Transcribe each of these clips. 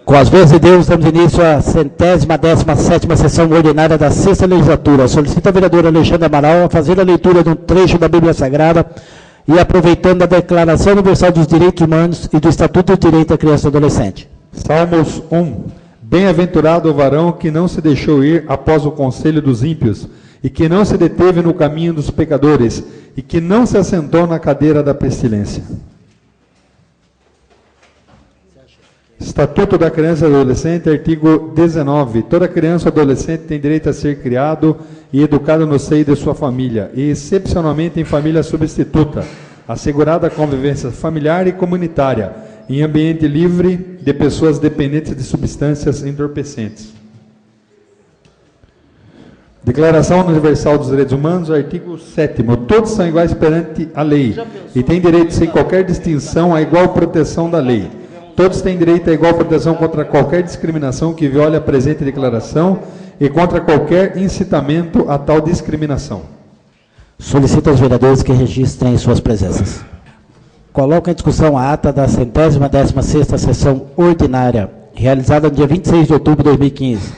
Com as bênçãos de Deus, damos início à 117ª sessão ordinária da 6ª legislatura. Solicito a vereadora Alexandre Amaral a fazer a leitura de um trecho da Bíblia Sagrada e aproveitando a Declaração Universal dos Direitos Humanos e do Estatuto do Direito da Criança e do Adolescente. Salmos 1. Bem-aventurado o varão que não se deixou ir após o conselho dos ímpios, e que não se deteve no caminho dos pecadores, e que não se assentou na cadeira da pestilência. Estatuto da Criança e do Adolescente, artigo 19. Toda criança ou adolescente tem direito a ser criado e educado no seio de sua família, e excepcionalmente em família substituta, assegurada a convivência familiar e comunitária, em ambiente livre de pessoas dependentes de substâncias entorpecentes. Declaração Universal dos Direitos Humanos, artigo 7º. Todos são iguais perante a lei e têm direito, sem qualquer distinção, à igual proteção da lei. Todos têm direito à igual proteção contra qualquer discriminação que viole a presente declaração e contra qualquer incitamento a tal discriminação. Solicito aos vereadores que registrem suas presenças. Coloco em discussão a ata da 116ª sessão ordinária, realizada no dia 26 de outubro de 2015.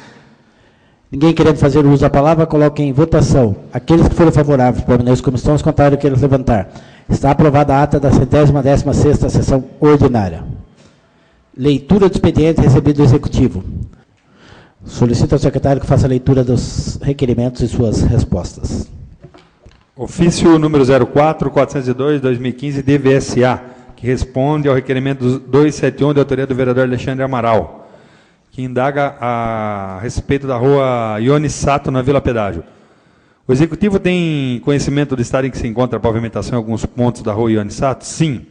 Ninguém querendo fazer uso da palavra, coloque em votação. Aqueles que forem favoráveis, permaneçam como estão, os contrários queiram levantar. Está aprovada a ata da 116ª sessão ordinária. Leitura do expediente recebido do Executivo. Solicito ao secretário que faça a leitura dos requerimentos e suas respostas. Ofício número 04-402-2015, DVSA, que responde ao requerimento 271, de autoria do vereador Alexandre Amaral, que indaga a respeito da rua Ione Sato, na Vila Pedágio. O Executivo tem conhecimento do estado em que se encontra a pavimentação em alguns pontos da rua Ione Sato? Sim.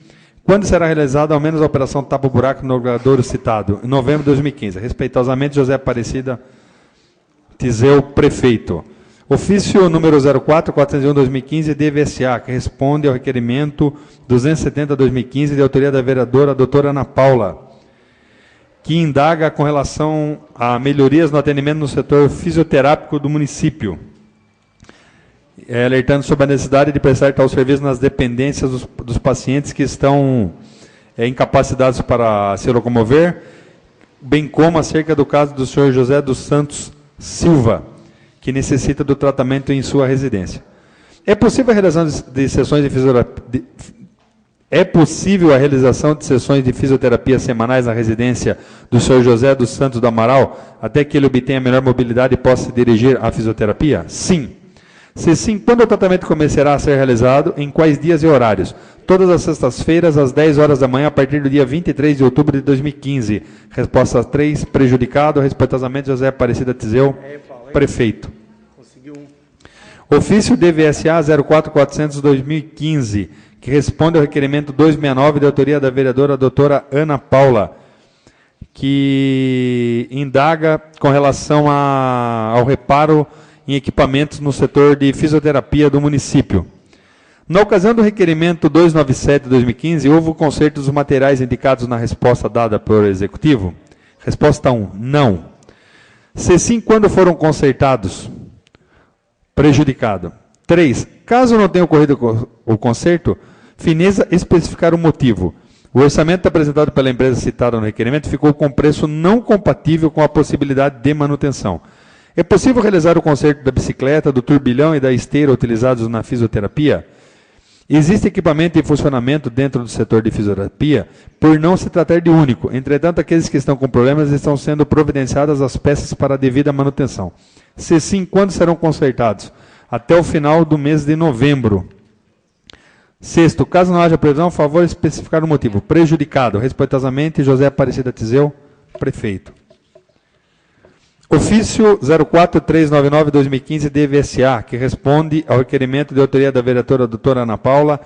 Quando será realizada ao menos a operação tapa-buraco no logradouro citado? Em novembro de 2015. Respeitosamente, José Aparecida Tizeu, prefeito. Ofício número 04-401-2015, DVSA, que responde ao requerimento 270-2015, de autoria da vereadora doutora Ana Paula, que indaga com relação a melhorias no atendimento no setor fisioterápico do município, alertando sobre a necessidade de prestar tal serviço nas dependências dos pacientes que estão incapacitados para se locomover, bem como acerca do caso do senhor José dos Santos Silva, que necessita do tratamento em sua residência. É possível a realização de sessões de fisioterapia? É possível a realização de sessões de fisioterapia semanais na residência do senhor José dos Santos do Amaral, até que ele obtenha melhor mobilidade e possa se dirigir à fisioterapia? Sim. Se sim, quando o tratamento começará a ser realizado, em quais dias e horários? Todas as sextas-feiras, às 10 horas da manhã, a partir do dia 23 de outubro de 2015. Resposta 3, prejudicado, respeitosamente, José Aparecida Tizeu, prefeito. Ofício DVSA 04-400-2015, que responde ao requerimento 269, de autoria da vereadora doutora Ana Paula, que indaga com relação ao reparo em equipamentos no setor de fisioterapia do município. Na ocasião do requerimento 297-2015, houve o conserto dos materiais indicados na resposta dada pelo Executivo? Resposta 1, não. Se sim, quando foram consertados? Prejudicado. 3, caso não tenha ocorrido o conserto, fineza especificar o motivo. O orçamento apresentado pela empresa citada no requerimento ficou com preço não compatível com a possibilidade de manutenção. É possível realizar o conserto da bicicleta, do turbilhão e da esteira utilizados na fisioterapia? Existe equipamento em funcionamento dentro do setor de fisioterapia, por não se tratar de único. Entretanto, aqueles que estão com problemas estão sendo providenciadas as peças para a devida manutenção. Se sim, quando serão consertados? Até o final do mês de novembro. 6º, caso não haja previsão, favor especificar o motivo. Prejudicado, respeitosamente, José Aparecida Tizeu, prefeito. Ofício 04399-2015, DVSA, que responde ao requerimento de autoria da vereadora doutora Ana Paula,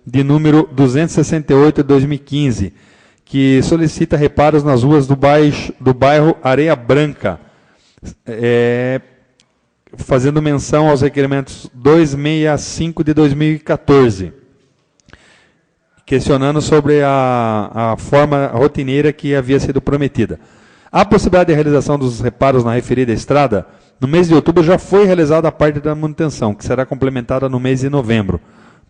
de número 268-2015, que solicita reparos nas ruas do bairro Areia Branca, fazendo menção aos requerimentos 265 de 2014, questionando sobre a forma rotineira que havia sido prometida. A possibilidade de realização dos reparos na referida estrada, no mês de outubro já foi realizada a parte da manutenção, que será complementada no mês de novembro.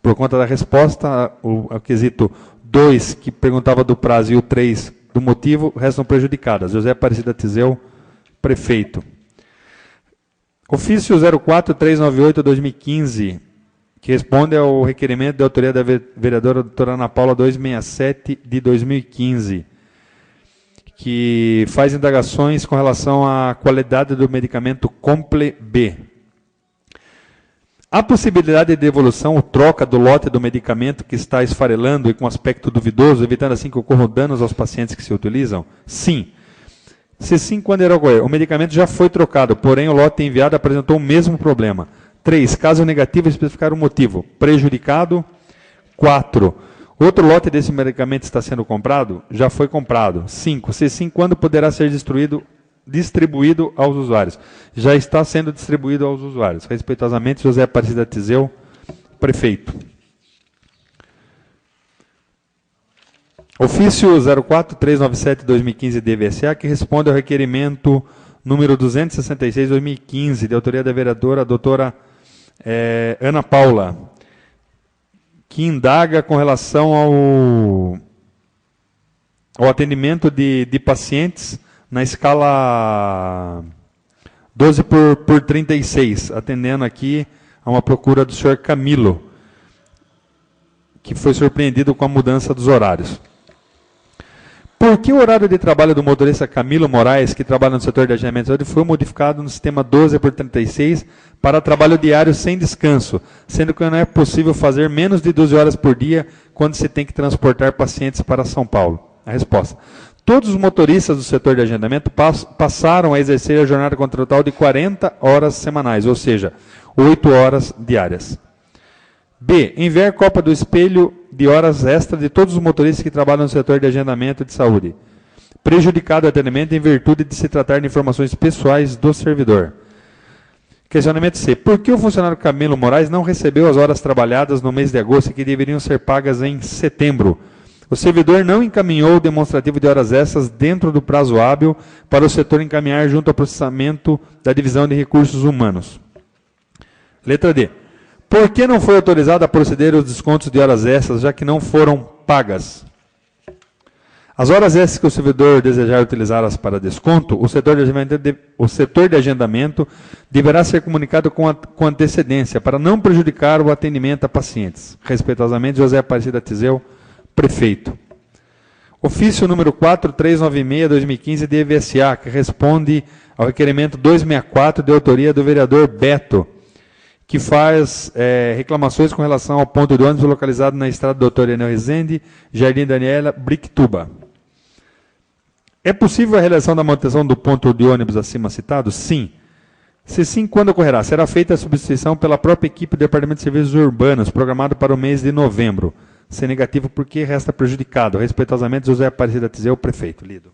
Por conta da resposta, ao quesito 2, que perguntava do prazo, e o 3, do motivo restam prejudicadas. José Aparecida Tizeu, prefeito. Ofício 04398/2015, que responde ao requerimento de autoria da vereadora doutora Ana Paula 267 de 2015, que faz indagações com relação à qualidade do medicamento Comple B. Há possibilidade de devolução ou troca do lote do medicamento que está esfarelando e com aspecto duvidoso, evitando assim que ocorram danos aos pacientes que se utilizam? Sim. Se sim, quando irá ocorrer? O medicamento já foi trocado, porém o lote enviado apresentou o mesmo problema. 3. Caso negativo, especificar o motivo. Prejudicado. 4. Outro lote desse medicamento está sendo comprado? Já foi comprado. 5. Se sim, quando poderá ser distribuído aos usuários? Já está sendo distribuído aos usuários. Respeitosamente, José Aparecida Tizeu, prefeito. Ofício 04397/2015 DVSA, que responde ao requerimento número 266/2015, de autoria da vereadora doutora Ana Paula, que indaga com relação ao atendimento de pacientes na escala 12/36, atendendo aqui a uma procura do senhor Camilo, que foi surpreendido com a mudança dos horários. Por que o horário de trabalho do motorista Camilo Moraes, que trabalha no setor de agendamento de saúde, foi modificado no sistema 12/36 para trabalho diário sem descanso, sendo que não é possível fazer menos de 12 horas por dia quando se tem que transportar pacientes para São Paulo? A resposta: todos os motoristas do setor de agendamento passaram a exercer a jornada contratual de 40 horas semanais, ou seja, 8 horas diárias. B. Enviar cópia do espelho de horas extras de todos os motoristas que trabalham no setor de agendamento de saúde, prejudicado o atendimento em virtude de se tratar de informações pessoais do servidor. Questionamento C. Por que o funcionário Camilo Moraes não recebeu as horas trabalhadas no mês de agosto e que deveriam ser pagas em setembro? O servidor não encaminhou o demonstrativo de horas extras dentro do prazo hábil para o setor encaminhar junto ao processamento da Divisão de Recursos Humanos. Letra D. Por que não foi autorizado a proceder aos descontos de horas extras, já que não foram pagas? As horas extras que o servidor desejar utilizá-las para desconto, o setor de agendamento deverá ser comunicado com antecedência, para não prejudicar o atendimento a pacientes. Respeitosamente, José Aparecida Tizeu, prefeito. Ofício número 4396/2015 de EVSA, que responde ao requerimento 264 de autoria do vereador Beto, que faz reclamações com relação ao ponto de ônibus localizado na estrada Doutor Enel Rezende, Jardim Daniela, Brictuba. É possível a realização da manutenção do ponto de ônibus acima citado? Sim. Se sim, quando ocorrerá? Será feita a substituição pela própria equipe do Departamento de Serviços Urbanos, programado para o mês de novembro. Se negativo, porque resta prejudicado. Respeitosamente, José Aparecida Tizeu, prefeito. Lido.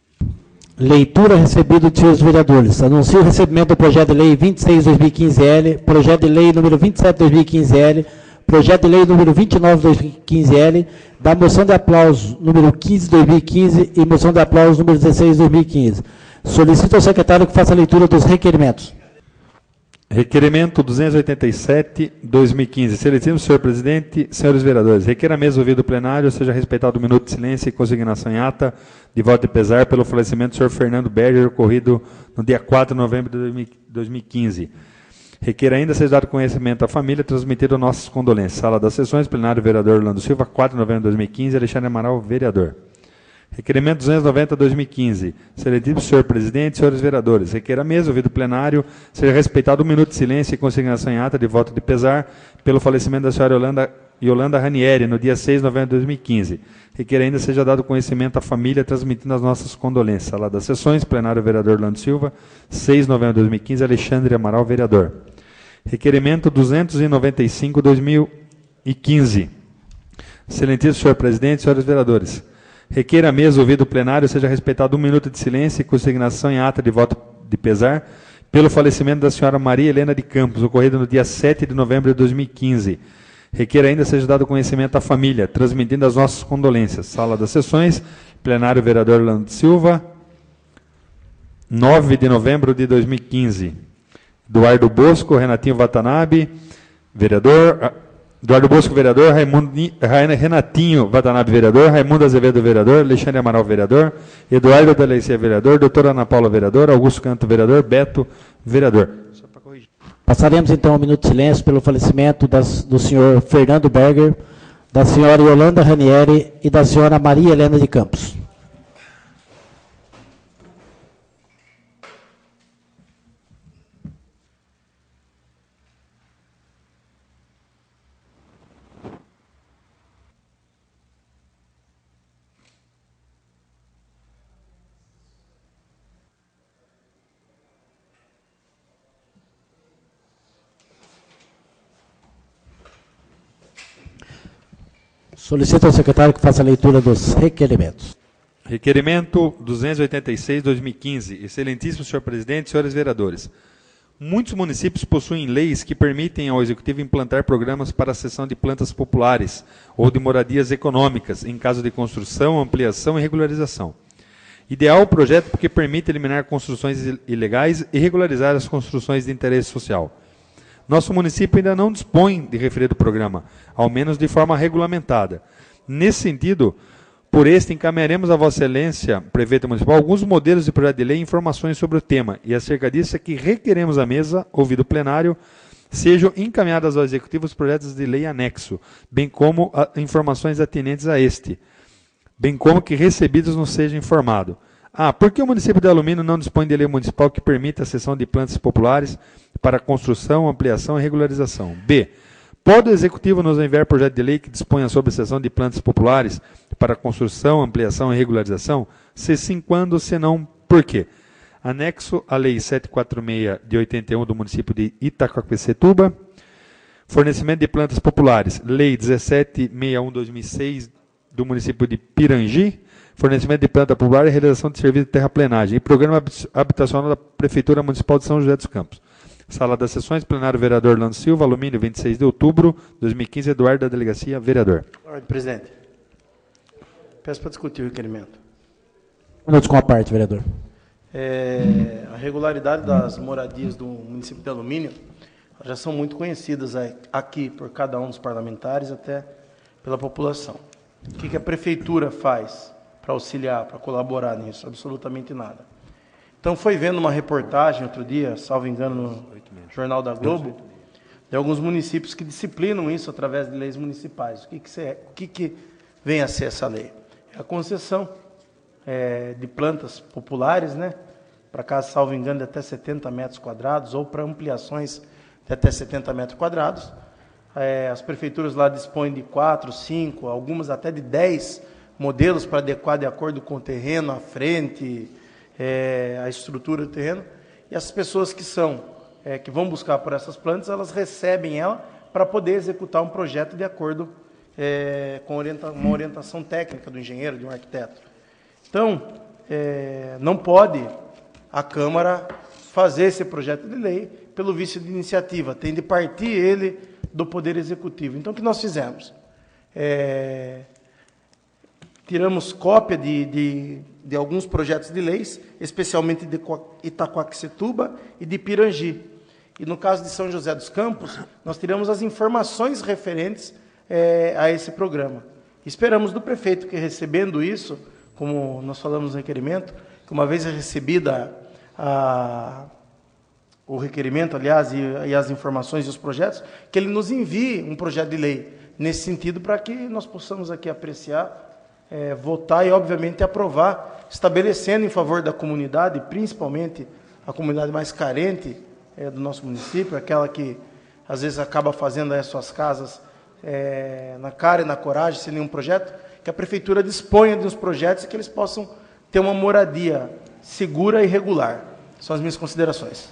Leitura recebida de seus vereadores. Anuncio o recebimento do projeto de lei 26/2015-L, projeto de lei número 27/2015-L, projeto de lei número 29/2015-L, da moção de aplauso número 15/2015 e moção de aplauso número 16/2015. Solicito ao secretário que faça a leitura dos requerimentos. Requerimento 287/2015. Excelentíssimo senhor presidente, senhores vereadores, requer a mesa ouvido plenário, seja respeitado o minuto de silêncio e consignação em ata de voto de pesar pelo falecimento do senhor Fernando Berger, ocorrido no dia 4 de novembro de 2015. Requer ainda seja dado conhecimento à família, transmitido nossas condolências. Sala das sessões, plenário, vereador Orlando Silva, 4 de novembro de 2015, Alexandre Amaral, vereador. Requerimento 290/2015. Excelentíssimo senhor presidente, senhores vereadores, requer a mesa, ouvido plenário, seja respeitado um minuto de silêncio e consignação em ata de voto de pesar pelo falecimento da senhora Yolanda Ranieri, no dia 6 de novembro de 2015. Requer ainda seja dado conhecimento à família, transmitindo as nossas condolências. Sala das sessões, plenário, vereador Orlando Silva, 6 de novembro de 2015, Alexandre Amaral, vereador. Requerimento 295/2015. Excelentíssimo senhor presidente, senhores vereadores, requer a mesa, ouvido plenário, seja respeitado um minuto de silêncio e consignação em ata de voto de pesar pelo falecimento da senhora Maria Helena de Campos, ocorrido no dia 7 de novembro de 2015. Requer ainda seja dado conhecimento à família, transmitindo as nossas condolências. Sala das sessões, plenário, vereador Orlando Silva, 9 de novembro de 2015. Eduardo Bosco, Renatinho Watanabe, vereador Eduardo Bosco, vereador. Renatinho Watanabe, vereador. Raimundo Azevedo, vereador. Alexandre Amaral, vereador. Eduardo D'Alessio, vereador. Doutora Ana Paula, vereador. Augusto Canto, vereador. Beto, vereador. Só para corrigir. Passaremos, então, um minuto de silêncio pelo falecimento do senhor Fernando Berger, da senhora Yolanda Ranieri e da senhora Maria Helena de Campos. Solicito ao secretário que faça a leitura dos requerimentos. Requerimento 286/2015. Excelentíssimo senhor presidente, senhores vereadores. Muitos municípios possuem leis que permitem ao executivo implantar programas para a cessão de plantas populares ou de moradias econômicas, em caso de construção, ampliação e regularização. Ideal o projeto porque permite eliminar construções ilegais e regularizar as construções de interesse social. Nosso município ainda não dispõe de referido programa, ao menos de forma regulamentada. Nesse sentido, por este, encaminharemos a Vossa Excelência, Prefeito Municipal, alguns modelos de projeto de lei e informações sobre o tema, e acerca disso é que requeremos à mesa, ouvido o plenário, sejam encaminhadas ao Executivo os projetos de lei anexo, bem como informações atinentes a este, bem como que recebidos nos seja informado. Por que o município de Alumínio não dispõe de lei municipal que permita a cessão de plantas populares para construção, ampliação e regularização? B. Pode o Executivo nos enviar projeto de lei que disponha sobre cessão de plantas populares para construção, ampliação e regularização? Se sim, quando? Se não, por quê? Anexo à Lei 746 de 81 do município de Itacoaquecetuba. Fornecimento de plantas populares. Lei 1761/2006 do município de Pirangi. Fornecimento de planta popular e realização de serviço de terraplenagem. E programa habitacional da Prefeitura Municipal de São José dos Campos. Sala das Sessões, plenário vereador Orlando Silva, Alumínio, 26 de outubro de 2015, Eduardo da Delegacia, vereador. Ordem, presidente. Peço para discutir o requerimento. Minutos com a parte, vereador. A regularidade das moradias do município de Alumínio já são muito conhecidas aqui por cada um dos parlamentares, até pela população. O que a prefeitura faz para auxiliar, para colaborar nisso? Absolutamente nada. Então, foi vendo uma reportagem outro dia, salvo engano, no Jornal da Globo, de alguns municípios que disciplinam isso através de leis municipais. O que vem a ser essa lei? É a concessão de plantas populares, né, para casa, salvo engano, de até 70 metros quadrados, ou para ampliações de até 70 metros quadrados. As prefeituras lá dispõem de 4, 5, algumas até de 10 modelos para adequar de acordo com o terreno, a frente, a estrutura do terreno, e as pessoas que vão buscar por essas plantas, elas recebem ela para poder executar um projeto de acordo com uma orientação técnica do engenheiro, de um arquiteto. Então, não pode a Câmara fazer esse projeto de lei pelo vício de iniciativa, tem de partir ele do Poder Executivo. Então, o que nós fizemos? Tiramos cópia de alguns projetos de leis, especialmente de Itacoaquecetuba e de Pirangi. E no caso de São José dos Campos, nós tiramos as informações referentes a esse programa. Esperamos do prefeito que, recebendo isso, como nós falamos no requerimento, que uma vez recebida o requerimento, aliás, e as informações e os projetos, que ele nos envie um projeto de lei nesse sentido, para que nós possamos aqui apreciar, votar e, obviamente, aprovar, estabelecendo em favor da comunidade, principalmente a comunidade mais carente do nosso município, aquela que, às vezes, acaba fazendo as suas casas na cara e na coragem, sem nenhum projeto, que a Prefeitura disponha dos projetos e que eles possam ter uma moradia segura e regular. São as minhas considerações.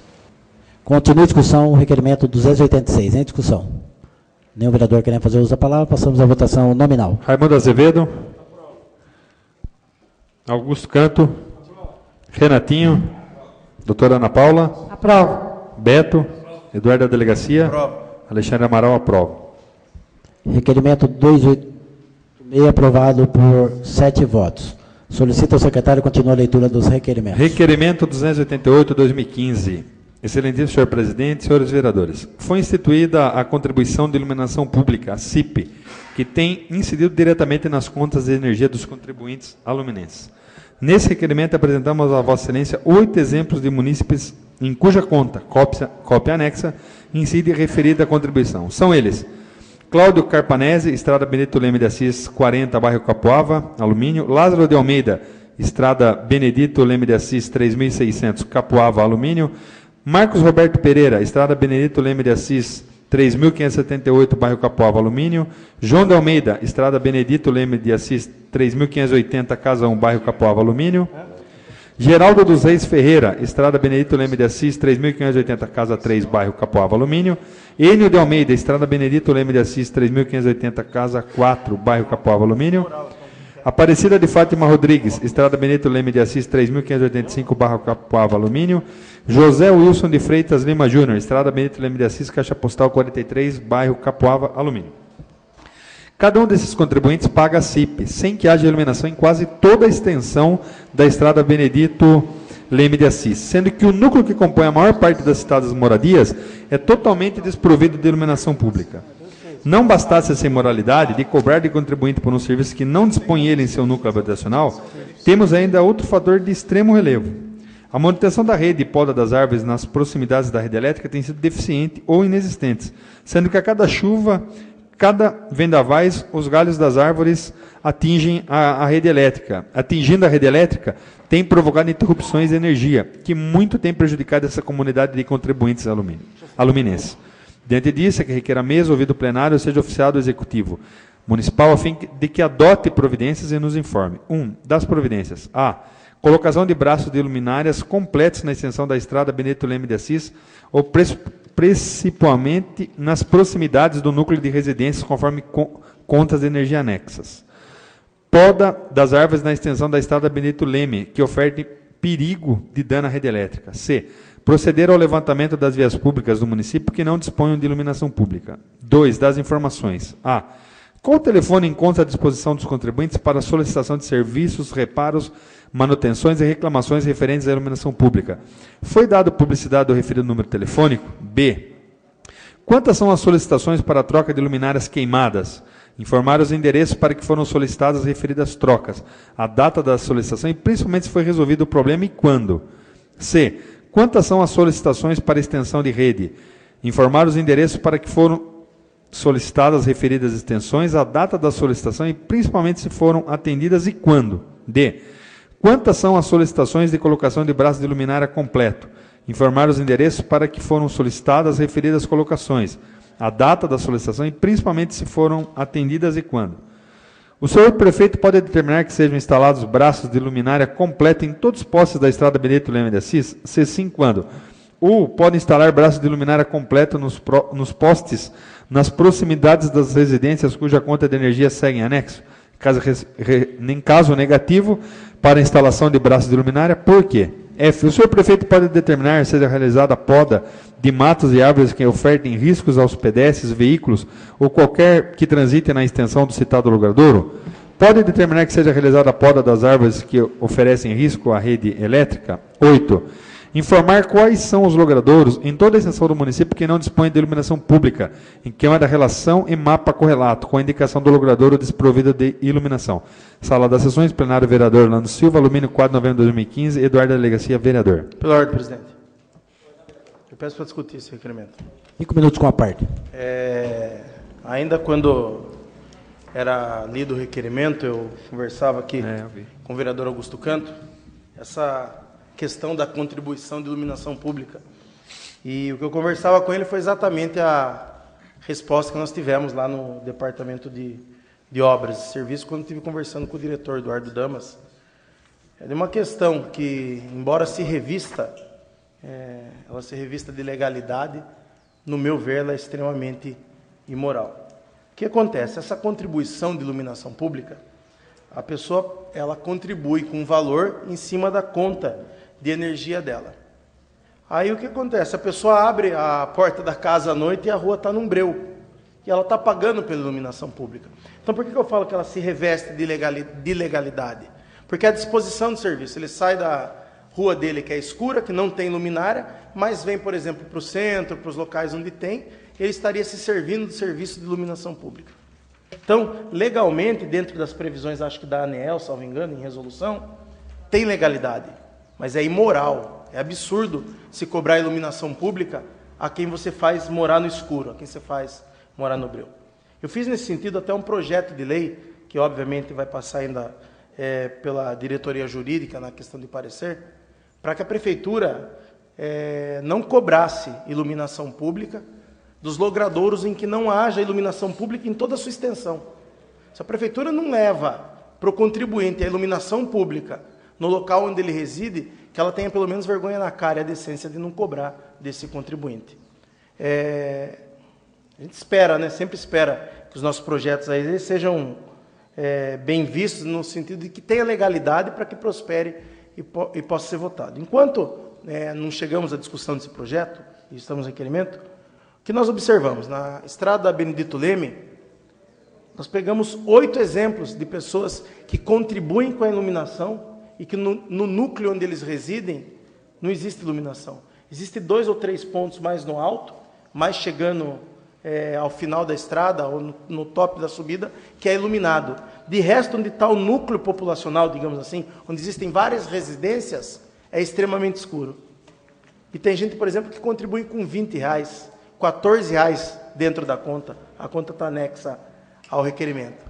Continua a discussão, o requerimento 286. Em discussão. Nenhum vereador querendo fazer uso da palavra, passamos à votação nominal. Raimundo Azevedo. Augusto Canto. Renatinho. Doutora Ana Paula. Aprovo. Beto. Eduardo da Delegacia. Aprovo. Alexandre Amaral, aprovo. Requerimento 286, aprovado por 7 votos. Solicito ao secretário continuar a leitura dos requerimentos. Requerimento 288/2015. Excelentíssimo senhor presidente, senhores vereadores, foi instituída a contribuição de iluminação pública, a CIP, que tem incidido diretamente nas contas de energia dos contribuintes aluminenses. Nesse requerimento, apresentamos a Vossa Excelência 8 exemplos de munícipes em cuja conta, cópia anexa, incide referida a contribuição. São eles: Cláudio Carpanese, Estrada Benedito Leme de Assis, 40, bairro Capoava, alumínio. Lázaro de Almeida, Estrada Benedito Leme de Assis, 3.600, Capoava, alumínio. Marcos Roberto Pereira, Estrada Benedito Leme de Assis, 3.578, bairro Capoava, alumínio. João de Almeida, Estrada Benedito Leme de Assis, 3.580, Casa 1, bairro Capoava, alumínio. Geraldo dos Reis Ferreira, Estrada Benedito Leme de Assis, 3.580, Casa 3, bairro Capoava, alumínio. Enio de Almeida, Estrada Benedito Leme de Assis, 3.580, Casa 4, bairro Capoava, alumínio. Aparecida de Fátima Rodrigues, Estrada Benedito Leme de Assis, 3.585, bairro Capoava, alumínio. José Wilson de Freitas Lima Júnior, Estrada Benedito Leme de Assis, Caixa Postal 43, bairro Capoava, alumínio. Cada um desses contribuintes paga a CIP, sem que haja iluminação em quase toda a extensão da Estrada Benedito Leme de Assis, sendo que o núcleo que compõe a maior parte das citadas moradias é totalmente desprovido de iluminação pública. Não bastasse essa imoralidade de cobrar de contribuinte por um serviço que não dispõe ele em seu núcleo habitacional, temos ainda outro fator de extremo relevo. A manutenção da rede e poda das árvores nas proximidades da rede elétrica tem sido deficiente ou inexistentes, sendo que a cada chuva, cada vendavais, os galhos das árvores atingem a rede elétrica. Atingindo a rede elétrica, tem provocado interrupções de energia, que muito tem prejudicado essa comunidade de contribuintes aluminenses. Diante disso, é que requer a mesa, ouvido o plenário, seja oficiado o executivo municipal, a fim de que adote providências e nos informe. 1. Das providências. A. Colocação de braços de luminárias completos na extensão da Estrada Benedito Leme de Assis, ou principalmente nas proximidades do núcleo de residências, conforme contas de energia anexas. Poda das árvores na extensão da Estrada Benedito Leme, que oferte perigo de dano à rede elétrica. C. Proceder ao levantamento das vias públicas do município que não disponham de iluminação pública. 2. Das informações. A. Qual o telefone encontra à disposição dos contribuintes para solicitação de serviços, reparos, manutenções e reclamações referentes à iluminação pública? Foi dado publicidade do referido número telefônico? B. Quantas são as solicitações para a troca de luminárias queimadas? Informar os endereços para que foram solicitadas as referidas trocas, a data da solicitação e principalmente se foi resolvido o problema e quando. C. Quantas são as solicitações para extensão de rede? Informar os endereços para que foram solicitadas as referidas extensões, a data da solicitação e principalmente se foram atendidas e quando. D. Quantas são as solicitações de colocação de braço de luminária completo? Informar os endereços para que foram solicitadas as referidas colocações, a data da solicitação e principalmente se foram atendidas e quando. O senhor prefeito pode determinar que sejam instalados braços de luminária completa em todos os postes da Estrada Benedito Leme de Assis? Se sim, quando? Ou pode instalar braços de luminária completo nos postes nas proximidades das residências cuja conta de energia segue em anexo? Em caso negativo, para a instalação de braços de luminária, por quê? F. O senhor prefeito pode determinar se seja realizada a poda de matos e árvores que ofertem riscos aos pedestres, veículos ou qualquer que transite na extensão do citado logradouro? Pode determinar que seja realizada a poda das árvores que oferecem risco à rede elétrica? 8. Informar quais são os logradouros em toda a extensão do município que não dispõem de iluminação pública, em queima da relação e mapa correlato, com a indicação do logradouro desprovido de iluminação. Sala das sessões, plenário, vereador Orlando Silva, alumínio 4 de novembro de 2015, Eduardo da Delegacia, vereador. Pela ordem, presidente. Eu peço para discutir esse requerimento. 5 minutos com a parte. Ainda quando era lido o requerimento, eu conversava aqui com o vereador Augusto Canto, essa questão da contribuição de iluminação pública. E o que eu conversava com ele foi exatamente a resposta que nós tivemos lá no Departamento de Obras e Serviços, quando estive conversando com o diretor Eduardo Damas. É de uma questão que, embora se revista, ela se revista de legalidade, no meu ver, ela é extremamente imoral. O que acontece? Essa contribuição de iluminação pública, a pessoa ela contribui com um valor em cima da conta de energia dela. Aí o que acontece? A pessoa abre a porta da casa à noite e a rua está num breu. E ela está pagando pela iluminação pública. Então por que eu falo que ela se reveste de legalidade? Porque é a disposição do serviço. Ele sai rua dele que é escura, que não tem luminária, mas vem, por exemplo, para o centro, para os locais onde tem, ele estaria se servindo do serviço de iluminação pública. Então, legalmente, dentro das previsões, acho que da ANEEL, salvo engano, em resolução, tem legalidade, mas é imoral, é absurdo se cobrar iluminação pública a quem você faz morar no escuro, a quem você faz morar no breu. Eu fiz nesse sentido até um projeto de lei, que obviamente vai passar ainda pela diretoria jurídica na questão de parecer, para que a prefeitura não cobrasse iluminação pública dos logradouros em que não haja iluminação pública em toda a sua extensão. Se a prefeitura não leva para o contribuinte a iluminação pública no local onde ele reside, que ela tenha pelo menos vergonha na cara e a decência de não cobrar desse contribuinte. A gente espera, né? Sempre espera que os nossos projetos aí eles sejam bem vistos no sentido de que tenha legalidade para que prospere e possa ser votado. Enquanto não chegamos à discussão desse projeto, e estamos em requerimento, o que nós observamos? Na estrada Benedito Leme, nós pegamos 8 exemplos de pessoas que contribuem com a iluminação e que no núcleo onde eles residem não existe iluminação. Existem 2 ou 3 pontos mais no alto, mais chegando ao final da estrada, ou no top da subida, que é iluminado. De resto, onde está o núcleo populacional, digamos assim, onde existem várias residências, é extremamente escuro. E tem gente, por exemplo, que contribui com R$20, R$14 dentro da conta. A conta está anexa ao requerimento.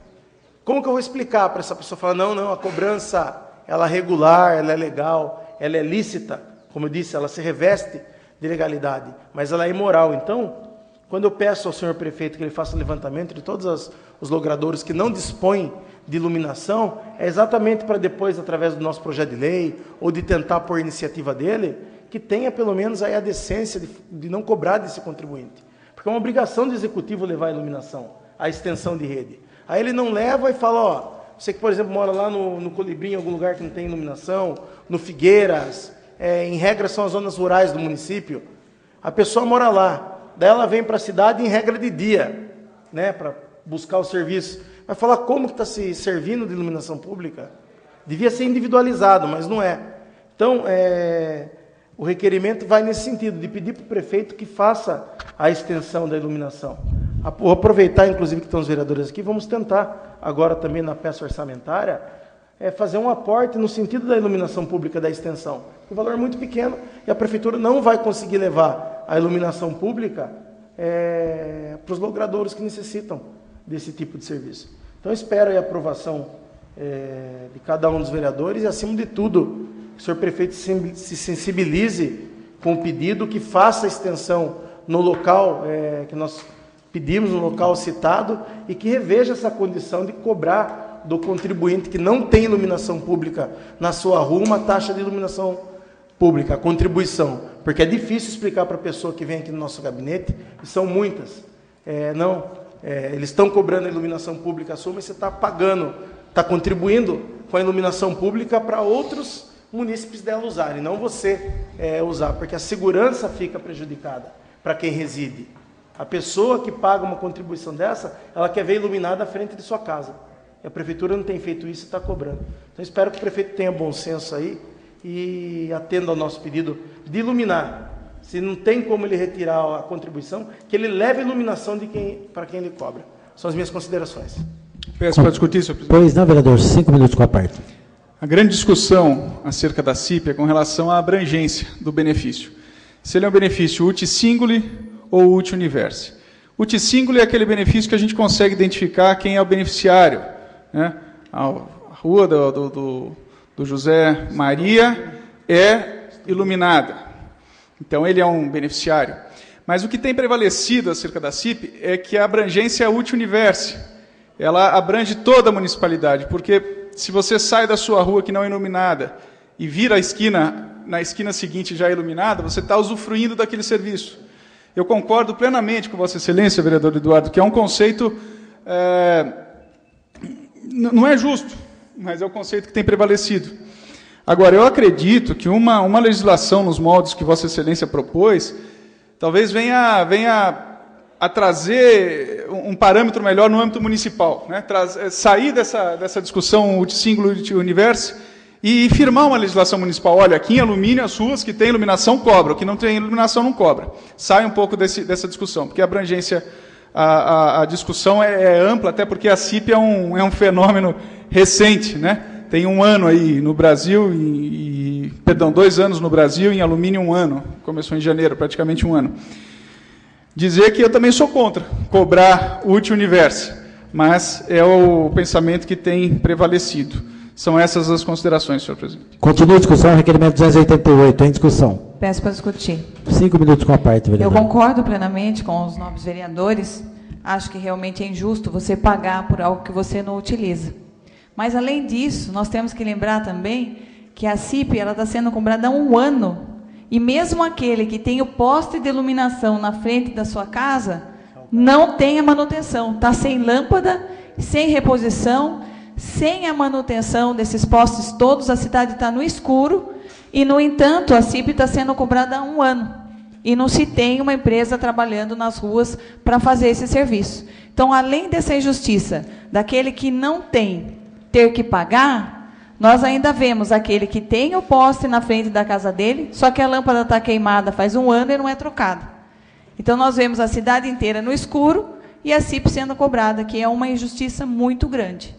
Como que eu vou explicar para essa pessoa? Falar, não, a cobrança ela é regular, ela é legal, ela é lícita, como eu disse, ela se reveste de legalidade, mas ela é imoral. Então, quando eu peço ao senhor prefeito que ele faça o levantamento de todos os logradouros que não dispõem de iluminação, é exatamente para depois, através do nosso projeto de lei, ou de tentar por iniciativa dele, que tenha pelo menos aí a decência de não cobrar desse contribuinte. Porque é uma obrigação do executivo levar a iluminação, a extensão de rede. Aí ele não leva e fala, você que, por exemplo, mora lá no Colibrim, em algum lugar que não tem iluminação, no Figueiras, em regra são as zonas rurais do município, a pessoa mora lá, daí ela vem para a cidade em regra de dia, né, para buscar o serviço. Vai falar como que está se servindo de iluminação pública? Devia ser individualizado, mas não é. Então, o requerimento vai nesse sentido, de pedir para o prefeito que faça a extensão da iluminação. Vou aproveitar, inclusive, que estão os vereadores aqui, vamos tentar, agora também na peça orçamentária, fazer um aporte no sentido da iluminação pública da extensão. Um valor muito pequeno, e a prefeitura não vai conseguir levar a iluminação pública para os logradouros que necessitam desse tipo de serviço. Então, espero a aprovação de cada um dos vereadores e, acima de tudo, que o senhor prefeito se sensibilize com o pedido, que faça a extensão no local que nós pedimos, no local citado, e que reveja essa condição de cobrar do contribuinte que não tem iluminação pública na sua rua uma taxa de iluminação pública, a contribuição, porque é difícil explicar para a pessoa que vem aqui no nosso gabinete, e são muitas, eles estão cobrando a iluminação pública sua, mas você está pagando, está contribuindo com a iluminação pública para outros munícipes dela usarem, não você usar, porque a segurança fica prejudicada para quem reside. A pessoa que paga uma contribuição dessa, ela quer ver iluminada à frente de sua casa. E a prefeitura não tem feito isso e está cobrando. Então, espero que o prefeito tenha bom senso aí e atenda ao nosso pedido de iluminar. Se não tem como ele retirar a contribuição, que ele leve a iluminação para quem ele cobra. São as minhas considerações. Peço para discutir, senhor presidente. Pois não, vereador, 5 minutos com a parte. A grande discussão acerca da CIP é com relação à abrangência do benefício. Se ele é um benefício uti singuli ou uti universe. Uti singuli é aquele benefício que a gente consegue identificar quem é o beneficiário, né? A rua do José Maria é iluminada. Então, ele é um beneficiário. Mas o que tem prevalecido acerca da CIP é que a abrangência é uti universe. Ela abrange toda a municipalidade, porque se você sai da sua rua que não é iluminada e vira a esquina, na esquina seguinte já é iluminada, você está usufruindo daquele serviço. Eu concordo plenamente com Vossa Excelência, vereador Eduardo, que é um conceito, não é justo, mas é o conceito que tem prevalecido. Agora, eu acredito que uma legislação nos moldes que Vossa Excelência propôs, talvez venha a trazer um parâmetro melhor no âmbito municipal, né? Sair dessa discussão uti singuli, uti universe, e firmar uma legislação municipal. Olha, aqui em alumínio, as ruas que têm iluminação cobram, o que não tem iluminação não cobra. Sai um pouco dessa discussão, porque a abrangência, a discussão é ampla, até porque a CIP é um fenômeno recente, né? Tem 1 ano aí no Brasil, perdão, 2 anos no Brasil, em alumínio 1 ano. Começou em janeiro, praticamente 1 ano. Dizer que eu também sou contra cobrar útil universo, mas é o pensamento que tem prevalecido. São essas as considerações, senhor presidente. Continua a discussão, requerimento 288, em discussão. Peço para discutir. 5 minutos com a parte, vereador. Eu concordo plenamente com os nobres vereadores. Acho que realmente é injusto você pagar por algo que você não utiliza. Mas, além disso, nós temos que lembrar também que a CIP está sendo cobrada há 1 ano. E mesmo aquele que tem o poste de iluminação na frente da sua casa, não tem a manutenção. Está sem lâmpada, sem reposição, sem a manutenção desses postes todos, a cidade está no escuro. E, no entanto, a CIP está sendo cobrada há 1 ano. E não se tem uma empresa trabalhando nas ruas para fazer esse serviço. Então, além dessa injustiça, daquele que não tem ter que pagar, nós ainda vemos aquele que tem o poste na frente da casa dele, só que a lâmpada está queimada faz 1 ano e não é trocada. Então, nós vemos a cidade inteira no escuro e a CIP sendo cobrada, que é uma injustiça muito grande.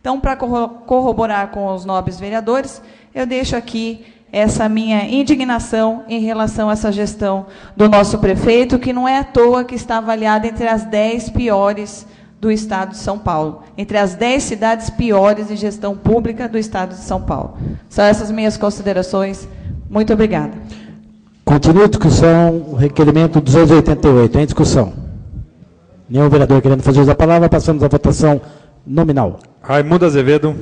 Então, para corroborar com os nobres vereadores, eu deixo aqui essa minha indignação em relação a essa gestão do nosso prefeito, que não é à toa que está avaliada entre as 10 piores do Estado de São Paulo, entre as 10 cidades piores em gestão pública do Estado de São Paulo. São essas minhas considerações. Muito obrigada. Continua a discussão, requerimento 288, em discussão. Nenhum vereador querendo fazer uso da palavra, passamos à votação nominal. Raimundo Azevedo.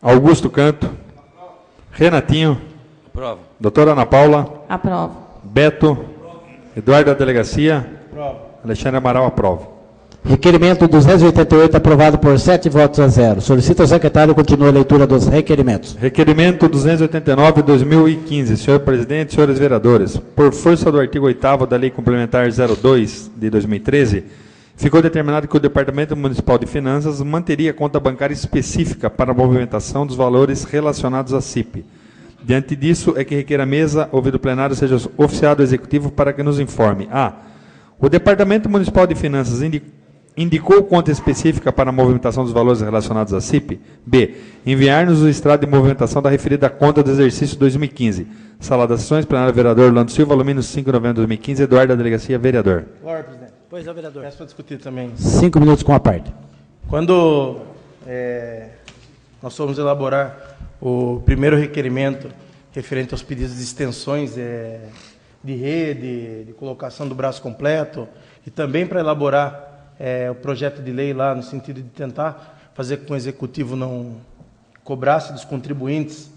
Augusto Canto. Renatinho. Aprovo. Doutora Ana Paula. Aprovo. Beto. Eduardo da Delegacia. Aprovo. Alexandre Amaral, aprova. Requerimento 288, aprovado por 7 votos a 0. Solicito ao secretário continuar a leitura dos requerimentos. Requerimento 289/2015. Senhor presidente, senhores vereadores, por força do artigo 8º da Lei Complementar 02 de 2013, ficou determinado que o Departamento Municipal de Finanças manteria conta bancária específica para a movimentação dos valores relacionados à CIP. Diante disso, é que requer a mesa, ouvido o plenário, seja oficiado o executivo para que nos informe: a. O Departamento Municipal de Finanças indicou conta específica para a movimentação dos valores relacionados à CIP. B. Enviar-nos o extrato de movimentação da referida conta do exercício 2015. Sala das Sessões, plenário vereador Orlando Silva, alumínio 5 de novembro de 2015, Eduardo da Delegacia, vereador. Glória, presidente. Pois é, vereador. Peço para discutir também. 5 minutos com a parte. Quando nós fomos elaborar o primeiro requerimento referente aos pedidos de extensões de rede, de colocação do braço completo, e também para elaborar o projeto de lei lá no sentido de tentar fazer com que o executivo não cobrasse dos contribuintes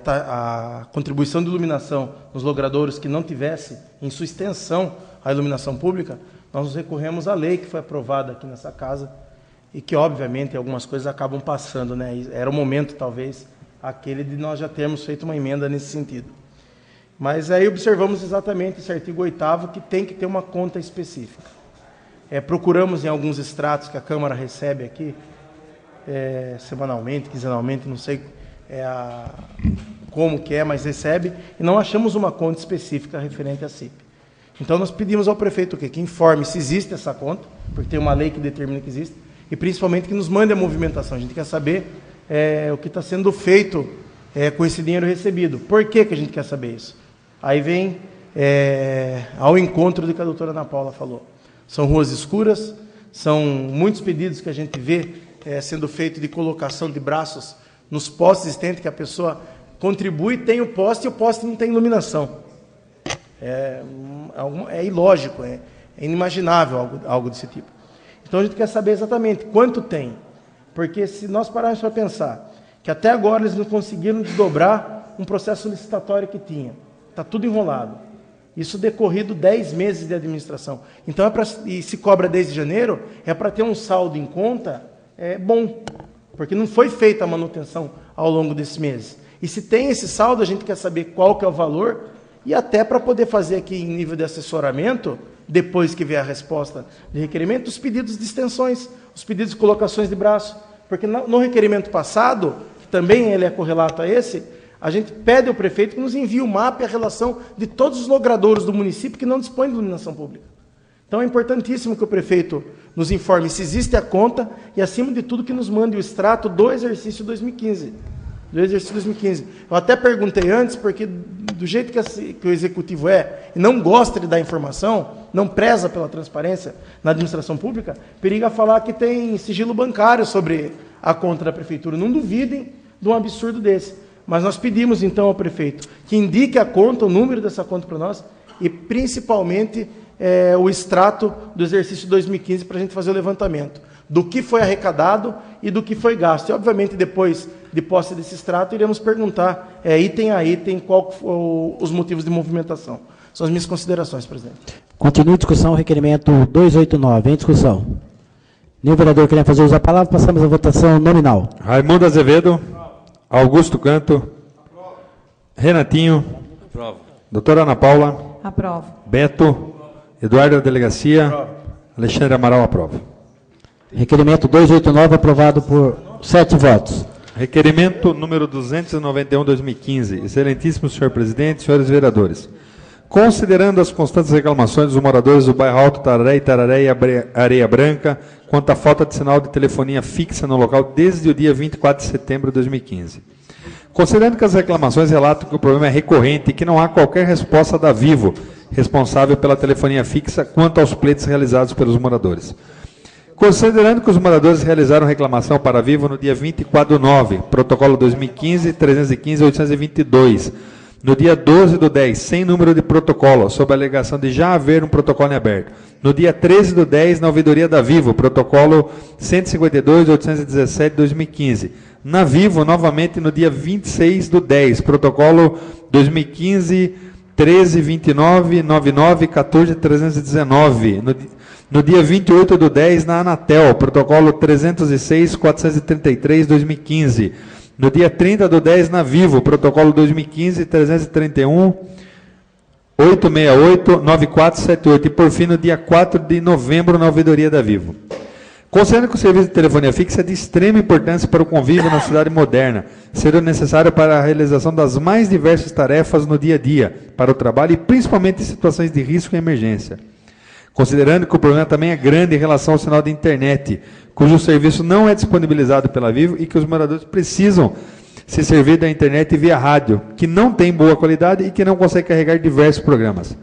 a contribuição de iluminação nos logradouros que não tivesse em sua extensão a iluminação pública, nós nos recorremos à lei que foi aprovada aqui nessa casa e que, obviamente, algumas coisas acabam passando, né? Era o momento, talvez, aquele de nós já termos feito uma emenda nesse sentido. Mas aí observamos exatamente esse artigo 8º que tem que ter uma conta específica. Procuramos em alguns extratos que a Câmara recebe aqui, semanalmente, quinzenalmente, não sei como que mas recebe, e não achamos uma conta específica referente à CIP. Então nós pedimos ao prefeito que informe se existe essa conta, porque tem uma lei que determina que existe, e principalmente que nos mande a movimentação. A gente quer saber o que está sendo feito com esse dinheiro recebido. Por que a gente quer saber isso? Aí vem ao encontro do que a doutora Ana Paula falou. São ruas escuras, são muitos pedidos que a gente vê sendo feito de colocação de braços nos postes existentes, que a pessoa contribui, tem o poste e o poste não tem iluminação. É ilógico, é inimaginável algo desse tipo. Então a gente quer saber exatamente quanto tem, porque se nós pararmos para pensar que até agora eles não conseguiram desdobrar um processo licitatório que tinha, está tudo enrolado. Isso decorrido 10 meses de administração. Então, e se cobra desde janeiro, é para ter um saldo em conta bom, porque não foi feita a manutenção ao longo desses meses. E se tem esse saldo, a gente quer saber qual que é o valor, e até para poder fazer aqui em nível de assessoramento, depois que vier a resposta de requerimento, os pedidos de extensões, os pedidos de colocações de braço. Porque no requerimento passado, também ele é correlato a esse, a gente pede ao prefeito que nos envie o mapa e a relação de todos os logradouros do município que não dispõem de iluminação pública. Então é importantíssimo que o prefeito nos informe se existe a conta e, acima de tudo, que nos mande o extrato do exercício 2015. Eu até perguntei antes, porque do jeito que o executivo é, e não gosta de dar informação, não preza pela transparência na administração pública, periga falar que tem sigilo bancário sobre a conta da prefeitura. Não duvidem de um absurdo desse. Mas nós pedimos, então, ao prefeito que indique a conta, o número dessa conta para nós, e principalmente o extrato do exercício 2015 para a gente fazer o levantamento do que foi arrecadado e do que foi gasto. E, obviamente, depois de posse desse extrato, iremos perguntar item a item qual os motivos de movimentação. São as minhas considerações, presidente. Continua a discussão, requerimento 289. Em discussão. Nenhum vereador querendo fazer uso da palavra, passamos à votação nominal. Raimundo Azevedo. Augusto Canto. Aprovo. Renatinho. Aprovo. Doutora Ana Paula. Aprovo. Beto. Eduardo da Delegacia. Aprovo. Alexandre Amaral, aprova. Requerimento 289, aprovado por 7 votos. Requerimento número 291/2015. Excelentíssimo senhor presidente, senhores vereadores. Considerando as constantes reclamações dos moradores do bairro Alto Tararé, Itararé e Areia Branca quanto à falta de sinal de telefonia fixa no local desde o dia 24 de setembro de 2015. Considerando que as reclamações relatam que o problema é recorrente e que não há qualquer resposta da Vivo, responsável pela telefonia fixa, quanto aos pleitos realizados pelos moradores. Considerando que os moradores realizaram reclamação para a Vivo no dia 24/9, protocolo 2015-315-822, no dia 12/10, sem número de protocolo, sob a alegação de já haver um protocolo em aberto. No dia 13/10, na ouvidoria da Vivo, protocolo 152-817-2015. Na Vivo, novamente, no dia 26/10, protocolo 2015-1329-99-14-319. No dia 28/10, na Anatel, protocolo 306-433-2015. No dia 30/10, na Vivo, protocolo 2015-331-868-9478. E, por fim, no dia 4 de novembro, na ouvidoria da Vivo. Considerando que o serviço de telefonia fixa é de extrema importância para o convívio na cidade moderna, sendo necessário para a realização das mais diversas tarefas no dia a dia, para o trabalho e principalmente em situações de risco e emergência. Considerando que o problema também é grande em relação ao sinal de internet, cujo serviço não é disponibilizado pela Vivo e que os moradores precisam se servir da internet via rádio, que não tem boa qualidade e que não consegue carregar diversos programas.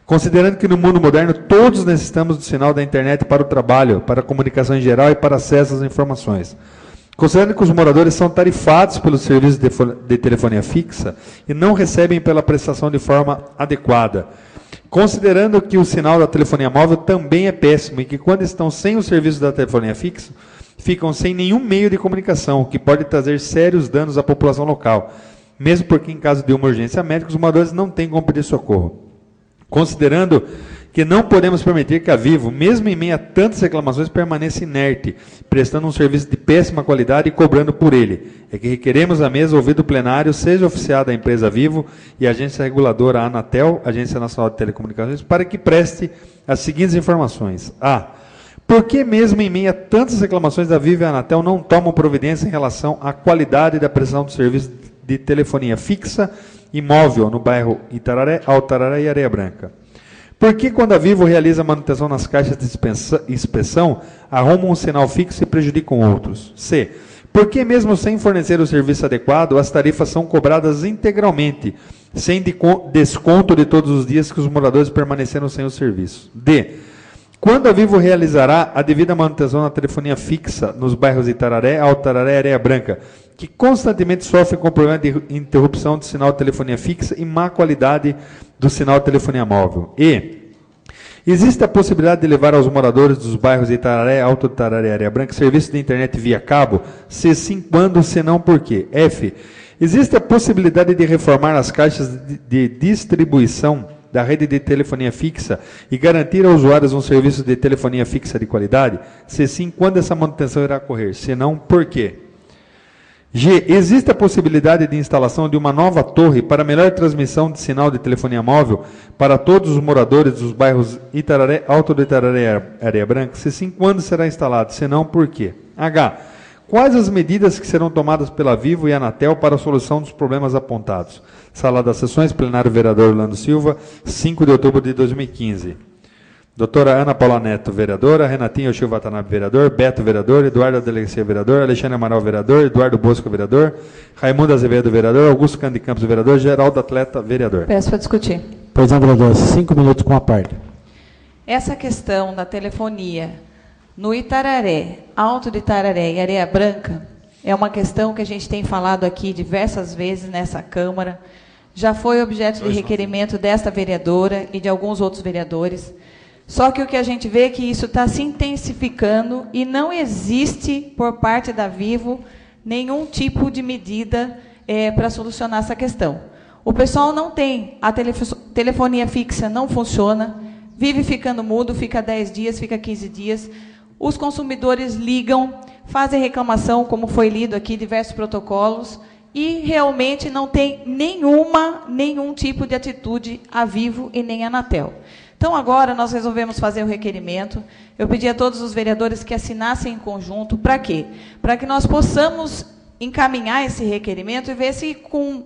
Considerando que no mundo moderno todos necessitamos do sinal da internet para o trabalho, para a comunicação em geral e para acesso às informações. Considerando que os moradores são tarifados pelos serviços de telefonia fixa e não recebem pela prestação de forma adequada. Considerando que o sinal da telefonia móvel também é péssimo e que quando estão sem o serviço da telefonia fixa, ficam sem nenhum meio de comunicação, o que pode trazer sérios danos à população local, mesmo porque em caso de uma urgência médica, os moradores não têm como pedir socorro. Considerando que não podemos permitir que a Vivo, mesmo em meio a tantas reclamações, permaneça inerte, prestando um serviço de péssima qualidade e cobrando por ele. É que requeremos a mesa, ouvido plenário, seja oficiada a empresa Vivo e a agência reguladora Anatel, Agência Nacional de Telecomunicações, para que preste as seguintes informações. A. Por que mesmo em meio a tantas reclamações da Vivo e a Anatel não tomam providência em relação à qualidade da prestação do serviço de telefonia fixa e móvel no bairro Itararé, Alto Tararé e Areia Branca? Por que quando a Vivo realiza manutenção nas caixas de inspeção, arrumam um sinal fixo e prejudicam outros? C. Por que mesmo sem fornecer o serviço adequado, as tarifas são cobradas integralmente, sem desconto de todos os dias que os moradores permaneceram sem o serviço? D. Quando a Vivo realizará a devida manutenção na telefonia fixa nos bairros Itararé, Alto Tararé e Areia Branca, que constantemente sofrem com problema de interrupção de sinal de telefonia fixa e má qualidade do sinal de telefonia móvel? E. Existe a possibilidade de levar aos moradores dos bairros Itararé, Alto Tararé e Areia Branca serviço de internet via cabo? Se sim, quando? Se não, por quê? F. Existe a possibilidade de reformar as caixas de distribuição da rede de telefonia fixa e garantir aos usuários um serviço de telefonia fixa de qualidade? Se sim, quando essa manutenção irá ocorrer? Se não, por quê? G. Existe a possibilidade de instalação de uma nova torre para melhor transmissão de sinal de telefonia móvel para todos os moradores dos bairros Itararé, Alto do Itararé e Areia Branca? Se sim, quando será instalado? Se não, por quê? H. Quais as medidas que serão tomadas pela Vivo e Anatel para a solução dos problemas apontados? Sala das Sessões, plenário vereador Orlando Silva, 5 de outubro de 2015. Doutora Ana Paula Neto, vereadora. Renatinho Yoshio Watanabe, vereador. Beto, vereador. Eduardo da Delegacia, vereador. Alexandre Amaral, vereador. Eduardo Bosco, vereador. Raimundo Azevedo, vereador. Augusto Cândido Campos, vereador. Geraldo Atleta, vereador. Peço para discutir. Pois não, vereador. 5 minutos com a parte. Essa questão da telefonia no Itararé, Alto de Itararé e Areia Branca, é uma questão que a gente tem falado aqui diversas vezes nessa Câmara. Já foi objeto de requerimento desta vereadora e de alguns outros vereadores. Só que o que a gente vê é que isso está se intensificando e não existe, por parte da Vivo, nenhum tipo de medida para solucionar essa questão. O pessoal não tem, a telefonia fixa não funciona, vive ficando mudo, fica 10 dias, fica 15 dias. Os consumidores ligam, fazem reclamação, como foi lido aqui, diversos protocolos, e realmente não tem nenhum tipo de atitude a Vivo e nem a Anatel. Então, agora, nós resolvemos fazer o requerimento. Eu pedi a todos os vereadores que assinassem em conjunto. Para quê? Para que nós possamos encaminhar esse requerimento e ver se, com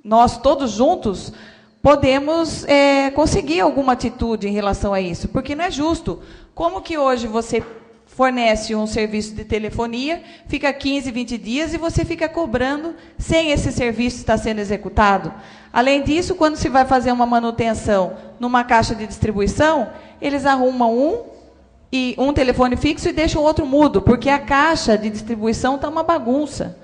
nós todos juntos, podemos conseguir alguma atitude em relação a isso. Porque não é justo. Como que hoje você fornece um serviço de telefonia, fica 15, 20 dias e você fica cobrando sem esse serviço estar sendo executado? Além disso, quando se vai fazer uma manutenção numa caixa de distribuição, eles arrumam um telefone fixo e deixam o outro mudo, porque a caixa de distribuição está uma bagunça.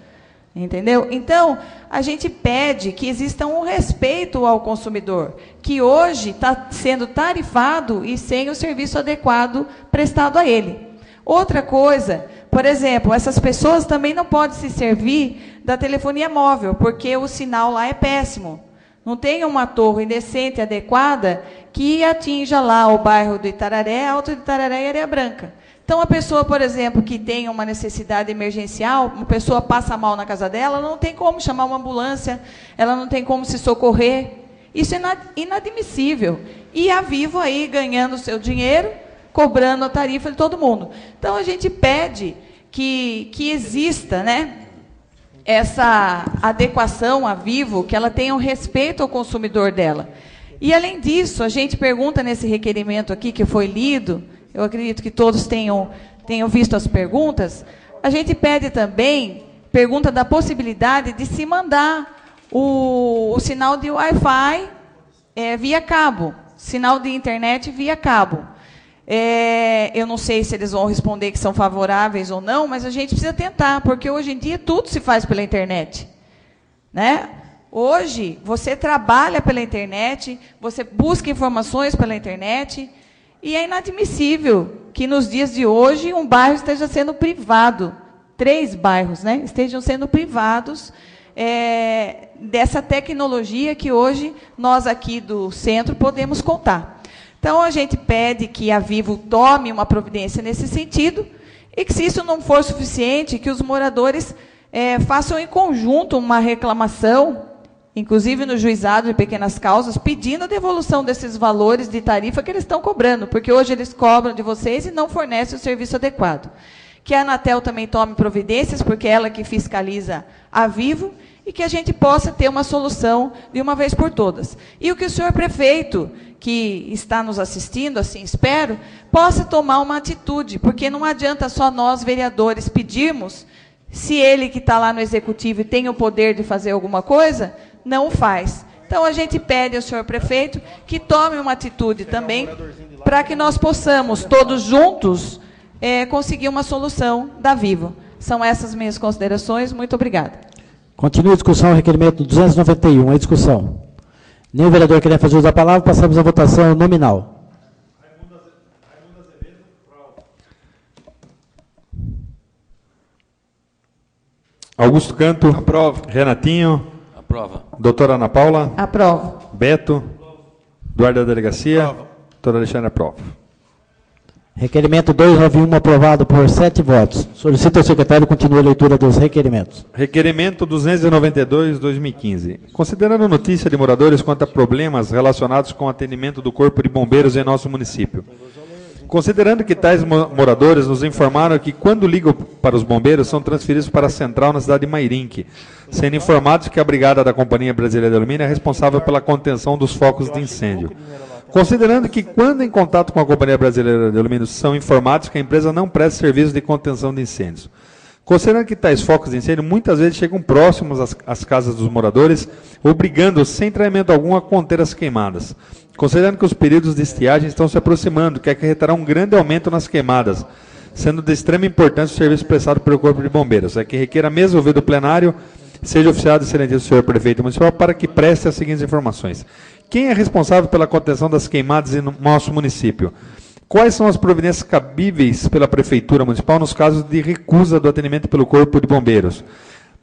Entendeu? Então, a gente pede que exista um respeito ao consumidor, que hoje está sendo tarifado e sem o serviço adequado prestado a ele. Outra coisa, por exemplo, essas pessoas também não podem se servir da telefonia móvel, porque o sinal lá é péssimo. Não tem uma torre decente, adequada, que atinja lá o bairro do Itararé, Alto de Itararé e Areia Branca. Então, a pessoa, por exemplo, que tem uma necessidade emergencial, uma pessoa passa mal na casa dela, ela não tem como chamar uma ambulância, ela não tem como se socorrer. Isso é inadmissível. E a Vivo aí ganhando o seu dinheiro, cobrando a tarifa de todo mundo. Então, a gente pede que exista, né, essa adequação à Vivo, que ela tenha um respeito ao consumidor dela. E, além disso, a gente pergunta nesse requerimento aqui, que foi lido, eu acredito que todos tenham visto as perguntas, a gente pede também, pergunta da possibilidade de se mandar o sinal de Wi-Fi via cabo, sinal de internet via cabo. Eu não sei se eles vão responder que são favoráveis ou não, mas a gente precisa tentar, porque hoje em dia tudo se faz pela internet, né? Hoje, você trabalha pela internet, você busca informações pela internet, e é inadmissível que, nos dias de hoje, um bairro esteja sendo privado, 3 bairros, né, estejam sendo privados dessa tecnologia que hoje nós aqui do centro podemos contar. Então, a gente pede que a Vivo tome uma providência nesse sentido e que, se isso não for suficiente, que os moradores façam em conjunto uma reclamação, inclusive no juizado de pequenas causas, pedindo a devolução desses valores de tarifa que eles estão cobrando, porque hoje eles cobram de vocês e não fornecem o serviço adequado. Que a Anatel também tome providências, porque é ela que fiscaliza a Vivo, e que a gente possa ter uma solução de uma vez por todas. E o que o senhor prefeito, que está nos assistindo, assim espero, possa tomar uma atitude, porque não adianta só nós, vereadores, pedirmos, se ele que está lá no executivo e tem o poder de fazer alguma coisa, não o faz. Então, a gente pede ao senhor prefeito que tome uma atitude também, para que nós possamos, todos juntos, conseguir uma solução da Vivo. São essas minhas considerações. Muito obrigada. Continua a discussão, requerimento 291, a discussão. Nenhum vereador queria fazer uso da palavra, passamos à votação nominal. Augusto Canto. Aprovo. Renatinho. Aprova. Doutora Ana Paula. Aprovo. Beto. Eduardo da Delegacia. Aprova. Doutora Alexandre, aprova. Requerimento 291, aprovado por 7 votos. Solicito ao secretário continue a leitura dos requerimentos. Requerimento 292/2015. Considerando notícia de moradores quanto a problemas relacionados com o atendimento do Corpo de Bombeiros em nosso município. Considerando que tais moradores nos informaram que, quando ligam para os bombeiros, são transferidos para a central na cidade de Mairinque, sendo informados que a brigada da Companhia Brasileira de Alumínio é responsável pela contenção dos focos de incêndio. Considerando que, quando em contato com a Companhia Brasileira de Alumínio, são informados que a empresa não presta serviço de contenção de incêndios. Considerando que tais focos de incêndio muitas vezes chegam próximos às casas dos moradores, obrigando-os, sem treinamento algum, a conter as queimadas. Considerando que os períodos de estiagem estão se aproximando, que acarretará um grande aumento nas queimadas, sendo de extrema importância o serviço prestado pelo Corpo de Bombeiros. É que requer a mesa ouvir do plenário, seja oficiado excelentíssimo senhor prefeito municipal, para que preste as seguintes informações. Quem é responsável pela contenção das queimadas em nosso município? Quais são as providências cabíveis pela Prefeitura Municipal nos casos de recusa do atendimento pelo Corpo de Bombeiros?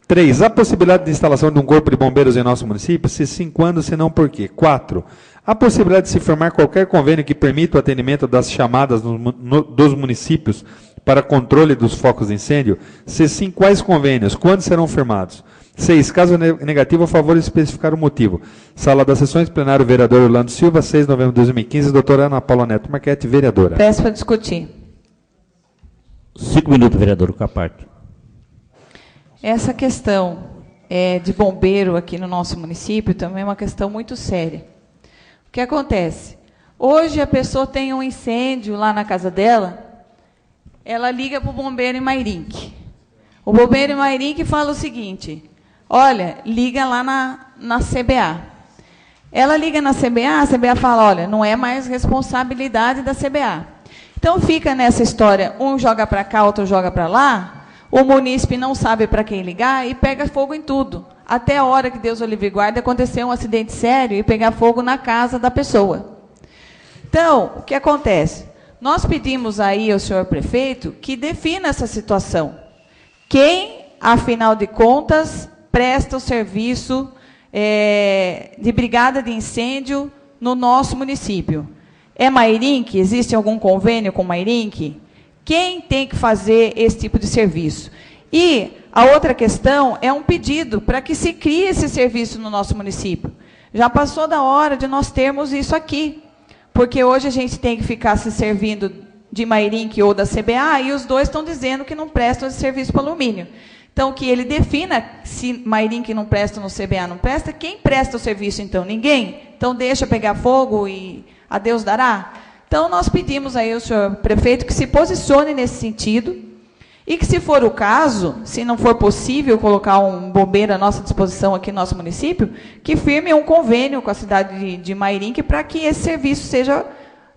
3. Há possibilidade de instalação de um Corpo de Bombeiros em nosso município? Se sim, quando, se não, por quê? 4. Há possibilidade de se firmar qualquer convênio que permita o atendimento das chamadas dos municípios para controle dos focos de incêndio? Se sim, quais convênios? Quando serão firmados? 6. Caso negativo, a favor de especificar o motivo. Sala das Sessões, plenário, vereador Orlando Silva, 6 de novembro de 2015, doutora Ana Paula Neto Marchetti, vereadora. Peço para discutir. 5 minutos, vereador, com a parte. Essa questão de bombeiro aqui no nosso município também é uma questão muito séria. O que acontece? Hoje a pessoa tem um incêndio lá na casa dela, ela liga para o bombeiro em Mairinque. O bombeiro em Mairinque fala o seguinte: olha, liga lá na CBA. Ela liga na CBA, a CBA fala, olha, não é mais responsabilidade da CBA. Então fica nessa história, um joga para cá, outro joga para lá, o munícipe não sabe para quem ligar e pega fogo em tudo. Até a hora que Deus o livre guarde, acontecer um acidente sério e pegar fogo na casa da pessoa. Então, o que acontece? Nós pedimos aí ao senhor prefeito que defina essa situação. Quem, afinal de contas, presta o serviço de brigada de incêndio no nosso município? É Mairinque? Existe algum convênio com Mairinque? Quem tem que fazer esse tipo de serviço? E a outra questão é um pedido para que se crie esse serviço no nosso município. Já passou da hora de nós termos isso aqui, porque hoje a gente tem que ficar se servindo de Mairinque ou da CBA, e os dois estão dizendo que não prestam esse serviço para alumínio. Então, que ele defina se Mairinque não presta, no CBA não presta, quem presta o serviço, então? Ninguém? Então, deixa pegar fogo e a Deus dará? Então, nós pedimos aí ao senhor prefeito que se posicione nesse sentido e que, se for o caso, se não for possível colocar um bombeiro à nossa disposição aqui no nosso município, que firme um convênio com a cidade de Mairinque para que esse serviço seja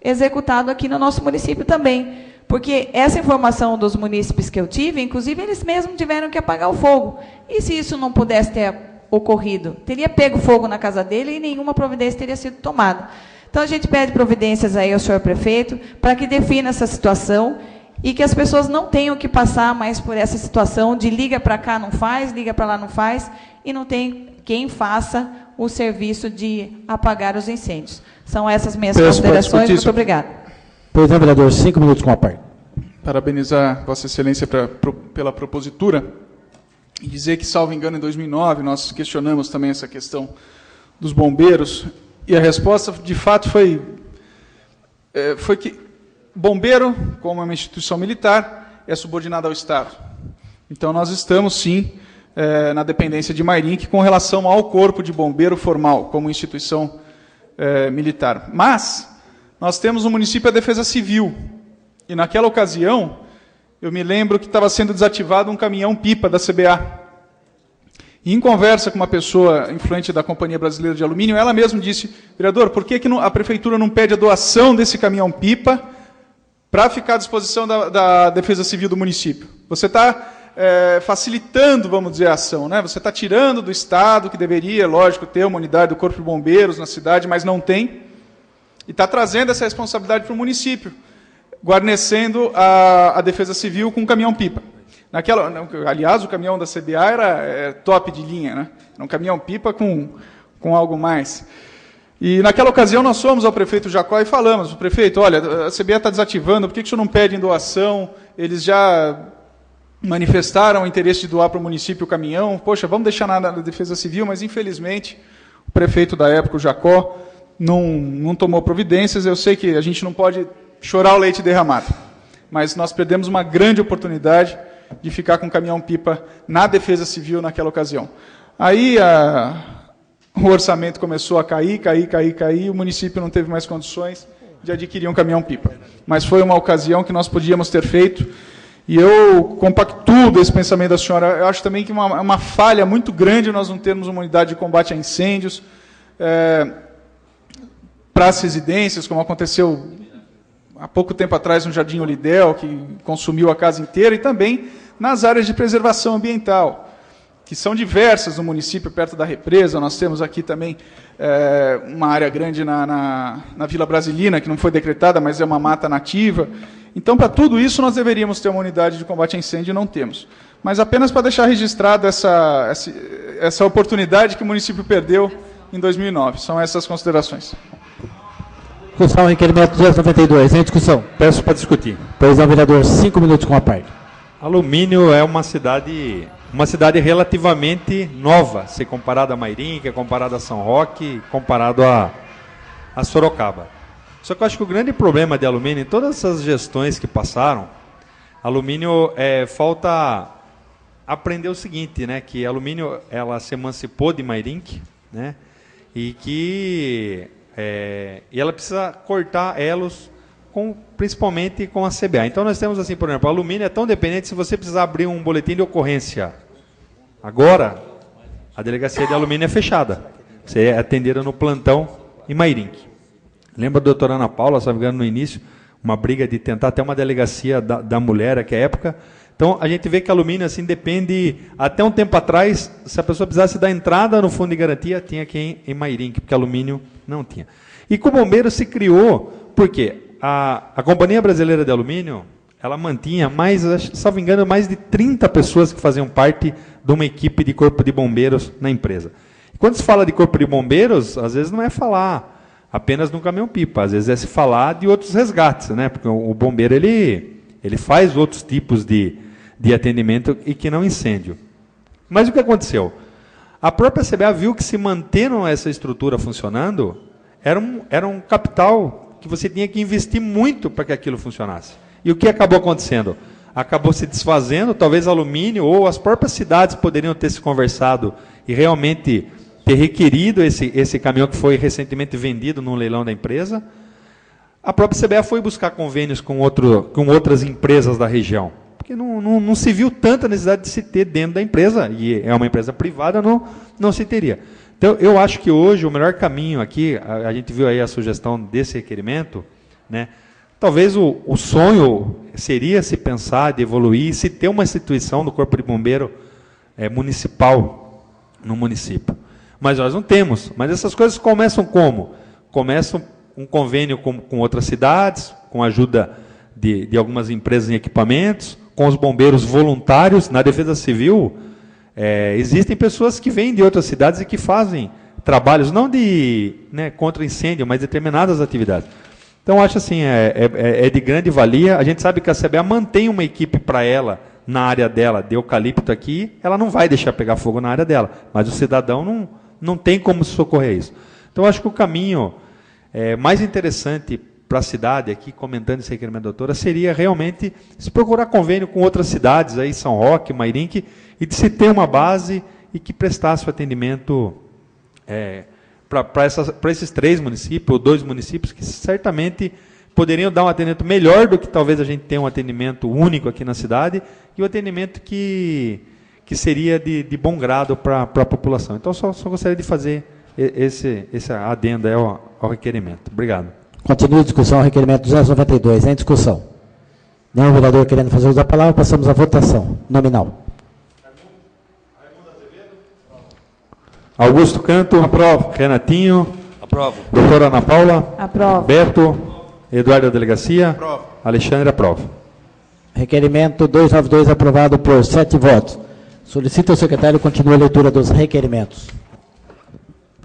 executado aqui no nosso município também. Porque essa informação dos munícipes que eu tive, inclusive, eles mesmos tiveram que apagar o fogo. E se isso não pudesse ter ocorrido? Teria pego fogo na casa dele e nenhuma providência teria sido tomada. Então, a gente pede providências aí ao senhor prefeito para que defina essa situação e que as pessoas não tenham que passar mais por essa situação de liga para cá, não faz, liga para lá, não faz, e não tem quem faça o serviço de apagar os incêndios. São essas minhas considerações. Muito obrigada. Pois não, vereador, 5 minutos com a parte. Parabenizar Vossa Excelência pela propositura e dizer que, salvo engano, em 2009, nós questionamos também essa questão dos bombeiros, e a resposta, de fato, foi que bombeiro, como uma instituição militar, é subordinado ao Estado. Então, nós estamos, sim, na dependência de Mairinque com relação ao corpo de bombeiro formal, como instituição militar. Mas nós temos no município a Defesa Civil, e naquela ocasião, eu me lembro que estava sendo desativado um caminhão-pipa da CBA. E, em conversa com uma pessoa influente da Companhia Brasileira de Alumínio, ela mesma disse: vereador, por que a prefeitura não pede a doação desse caminhão-pipa para ficar à disposição da Defesa Civil do município? Você está facilitando, vamos dizer, a ação, né? Você está tirando do Estado, que deveria, lógico, ter uma unidade do Corpo de Bombeiros na cidade, mas não tem, e está trazendo essa responsabilidade para o município, guarnecendo a Defesa Civil com um caminhão-pipa. Aliás, o caminhão da CBA era top de linha, né? Era um caminhão-pipa com algo mais. E, naquela ocasião, nós fomos ao prefeito Jacó e falamos: o prefeito, olha, a CBA está desativando, por que o senhor não pede em doação? Eles já manifestaram o interesse de doar para o município o caminhão. Poxa, vamos deixar na Defesa Civil, mas, infelizmente, o prefeito da época, o Jacó, não tomou providências. Eu sei que a gente não pode chorar o leite derramado. Mas nós perdemos uma grande oportunidade de ficar com o caminhão-pipa na Defesa Civil naquela ocasião. Aí o orçamento começou a cair, o município não teve mais condições de adquirir um caminhão-pipa. Mas foi uma ocasião que nós podíamos ter feito, e eu compactuo esse pensamento da senhora. Eu acho também que é uma falha muito grande nós não termos uma unidade de combate a incêndios para as residências, como aconteceu há pouco tempo atrás no Jardim Olidel, que consumiu a casa inteira, e também nas áreas de preservação ambiental, que são diversas no município, perto da represa. Nós temos aqui também uma área grande na Vila Brasilina, que não foi decretada, mas é uma mata nativa. Então, para tudo isso, nós deveríamos ter uma unidade de combate a incêndio, e não temos. Mas apenas para deixar registrada essa oportunidade que o município perdeu em 2009. São essas considerações. Discussão, requerimento 292. Em discussão. Peço para discutir. Pois não, vereador, 5 minutos com a parte. Alumínio é uma cidade relativamente nova, se comparado a Mairim, comparado a São Roque, comparado a Sorocaba. Só que eu acho que o grande problema de alumínio, em todas essas gestões que passaram, alumínio falta aprender o seguinte, né, que alumínio ela se emancipou de Mairim, né, e que ela precisa cortar elos principalmente com a CBA. Então nós temos assim, por exemplo, o alumínio é tão dependente, se você precisar abrir um boletim de ocorrência agora, a delegacia de alumínio é fechada. Você é atendida no plantão em Mairim. Lembra a doutora Ana Paula, se não me engano, no início, uma briga de tentar até uma delegacia da mulher naquela época. Então a gente vê que alumínio assim depende, até um tempo atrás, se a pessoa precisasse dar entrada no fundo de garantia, tinha que ir em Mairim, porque alumínio não tinha. E com o bombeiro se criou, por quê? A Companhia Brasileira de Alumínio, ela mantinha salvo engano, mais de 30 pessoas que faziam parte de uma equipe de corpo de bombeiros na empresa. E quando se fala de corpo de bombeiros, às vezes não é falar apenas de um caminhão-pipa, às vezes é se falar de outros resgates, né? Porque o bombeiro ele faz outros tipos de atendimento e que não incêndio. Mas o que aconteceu? A própria CBA viu que se mantendo essa estrutura funcionando, era um capital que você tinha que investir muito para que aquilo funcionasse. E o que acabou acontecendo? Acabou se desfazendo, talvez alumínio, ou as próprias cidades poderiam ter se conversado e realmente ter requerido esse caminhão que foi recentemente vendido num leilão da empresa. A própria CBA foi buscar convênios com outras empresas da região, porque não se viu tanta necessidade de se ter dentro da empresa, e é uma empresa privada, não se teria. Então, eu acho que hoje o melhor caminho aqui, a gente viu aí a sugestão desse requerimento, né? Talvez o sonho seria se pensar de evoluir, se ter uma instituição do Corpo de Bombeiro municipal no município. Mas nós não temos. Mas essas coisas começam como? Começam um convênio com outras cidades, com a ajuda de algumas empresas em equipamentos, com os bombeiros voluntários. Na Defesa Civil, existem pessoas que vêm de outras cidades e que fazem trabalhos, não contra incêndio, mas determinadas atividades. Então, acho assim, é de grande valia. A gente sabe que a CBA mantém uma equipe para ela, na área dela, de eucalipto aqui, ela não vai deixar pegar fogo na área dela, mas o cidadão não tem como socorrer isso. Então, acho que o caminho mais interessante para a cidade, aqui comentando esse requerimento da doutora, seria realmente se procurar convênio com outras cidades, aí São Roque, Mairim, e de se ter uma base e que prestasse o atendimento para esses 3 municípios, ou 2 municípios, que certamente poderiam dar um atendimento melhor do que talvez a gente tenha um atendimento único aqui na cidade, e o atendimento que seria de bom grado para a população. Então, só gostaria de fazer esse adendo ao requerimento. Obrigado. Continua a discussão, requerimento 292, em discussão. Nenhum vereador querendo fazer uso da palavra, passamos à votação. Nominal. Augusto Canto. Aprovo. Renatinho. Aprovo. Doutora Ana Paula. Aprovo. Beto. Eduardo da Delegacia. Aprovo. Alexandre, aprovo. Requerimento 292 aprovado por 7 votos. Solicito ao secretário continue a leitura dos requerimentos.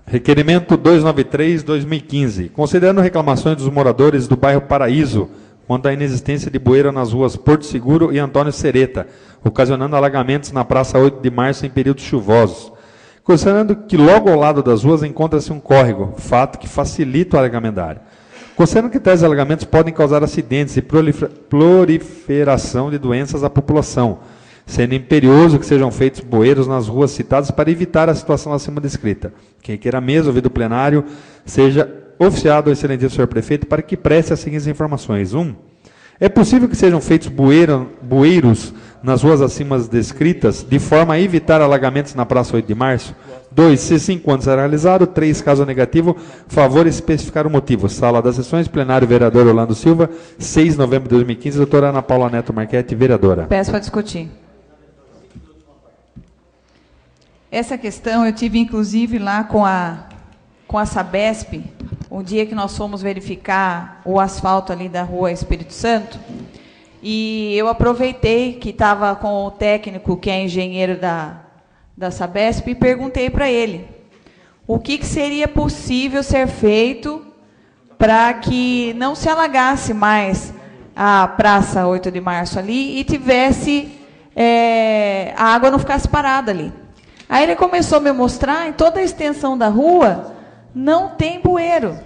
Requerimento 293/2015. Considerando reclamações dos moradores do bairro Paraíso quanto à inexistência de bueira nas ruas Porto Seguro e Antônio Sereta, ocasionando alagamentos na Praça 8 de Março em períodos chuvosos. Considerando que logo ao lado das ruas encontra-se um córrego, fato que facilita o alagamento da área. Considerando que tais alagamentos podem causar acidentes e proliferação de doenças à população, sendo imperioso que sejam feitos bueiros nas ruas citadas para evitar a situação acima descrita. Quem queira mesmo ouvir do plenário, seja oficiado ao excelentíssimo senhor prefeito para que preste as seguintes informações. 1. É possível que sejam feitos bueiros nas ruas acima descritas, de forma a evitar alagamentos na Praça 8 de Março? 2. Se sim, quando será realizado? 3. Caso negativo, favor especificar o motivo. Sala das sessões, plenário, vereador Orlando Silva, 6 de novembro de 2015, doutora Ana Paula Neto Marchetti, vereadora. Peço para discutir. Essa questão eu tive, inclusive, lá com a Sabesp, um dia que nós fomos verificar o asfalto ali da rua Espírito Santo, e eu aproveitei que estava com o técnico, que é engenheiro da Sabesp, e perguntei para ele o que seria possível ser feito para que não se alagasse mais a Praça 8 de Março ali e tivesse, a água não ficasse parada ali. Aí ele começou a me mostrar, em toda a extensão da rua, não tem bueiro.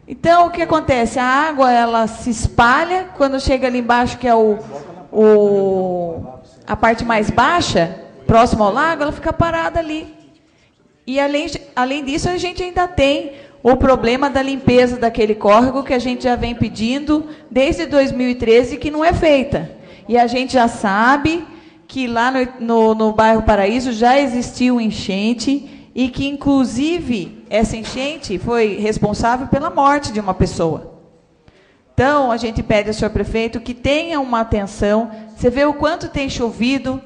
Então, o que acontece? A água, ela se espalha, quando chega ali embaixo, que é a parte mais baixa, próximo ao lago, ela fica parada ali. E, além disso, a gente ainda tem o problema da limpeza daquele córrego, que a gente já vem pedindo desde 2013, que não é feita. E a gente já sabe que lá no bairro Paraíso já existiu enchente e que, inclusive, essa enchente foi responsável pela morte de uma pessoa. Então, a gente pede ao senhor prefeito que tenha uma atenção. Você vê o quanto tem chovido.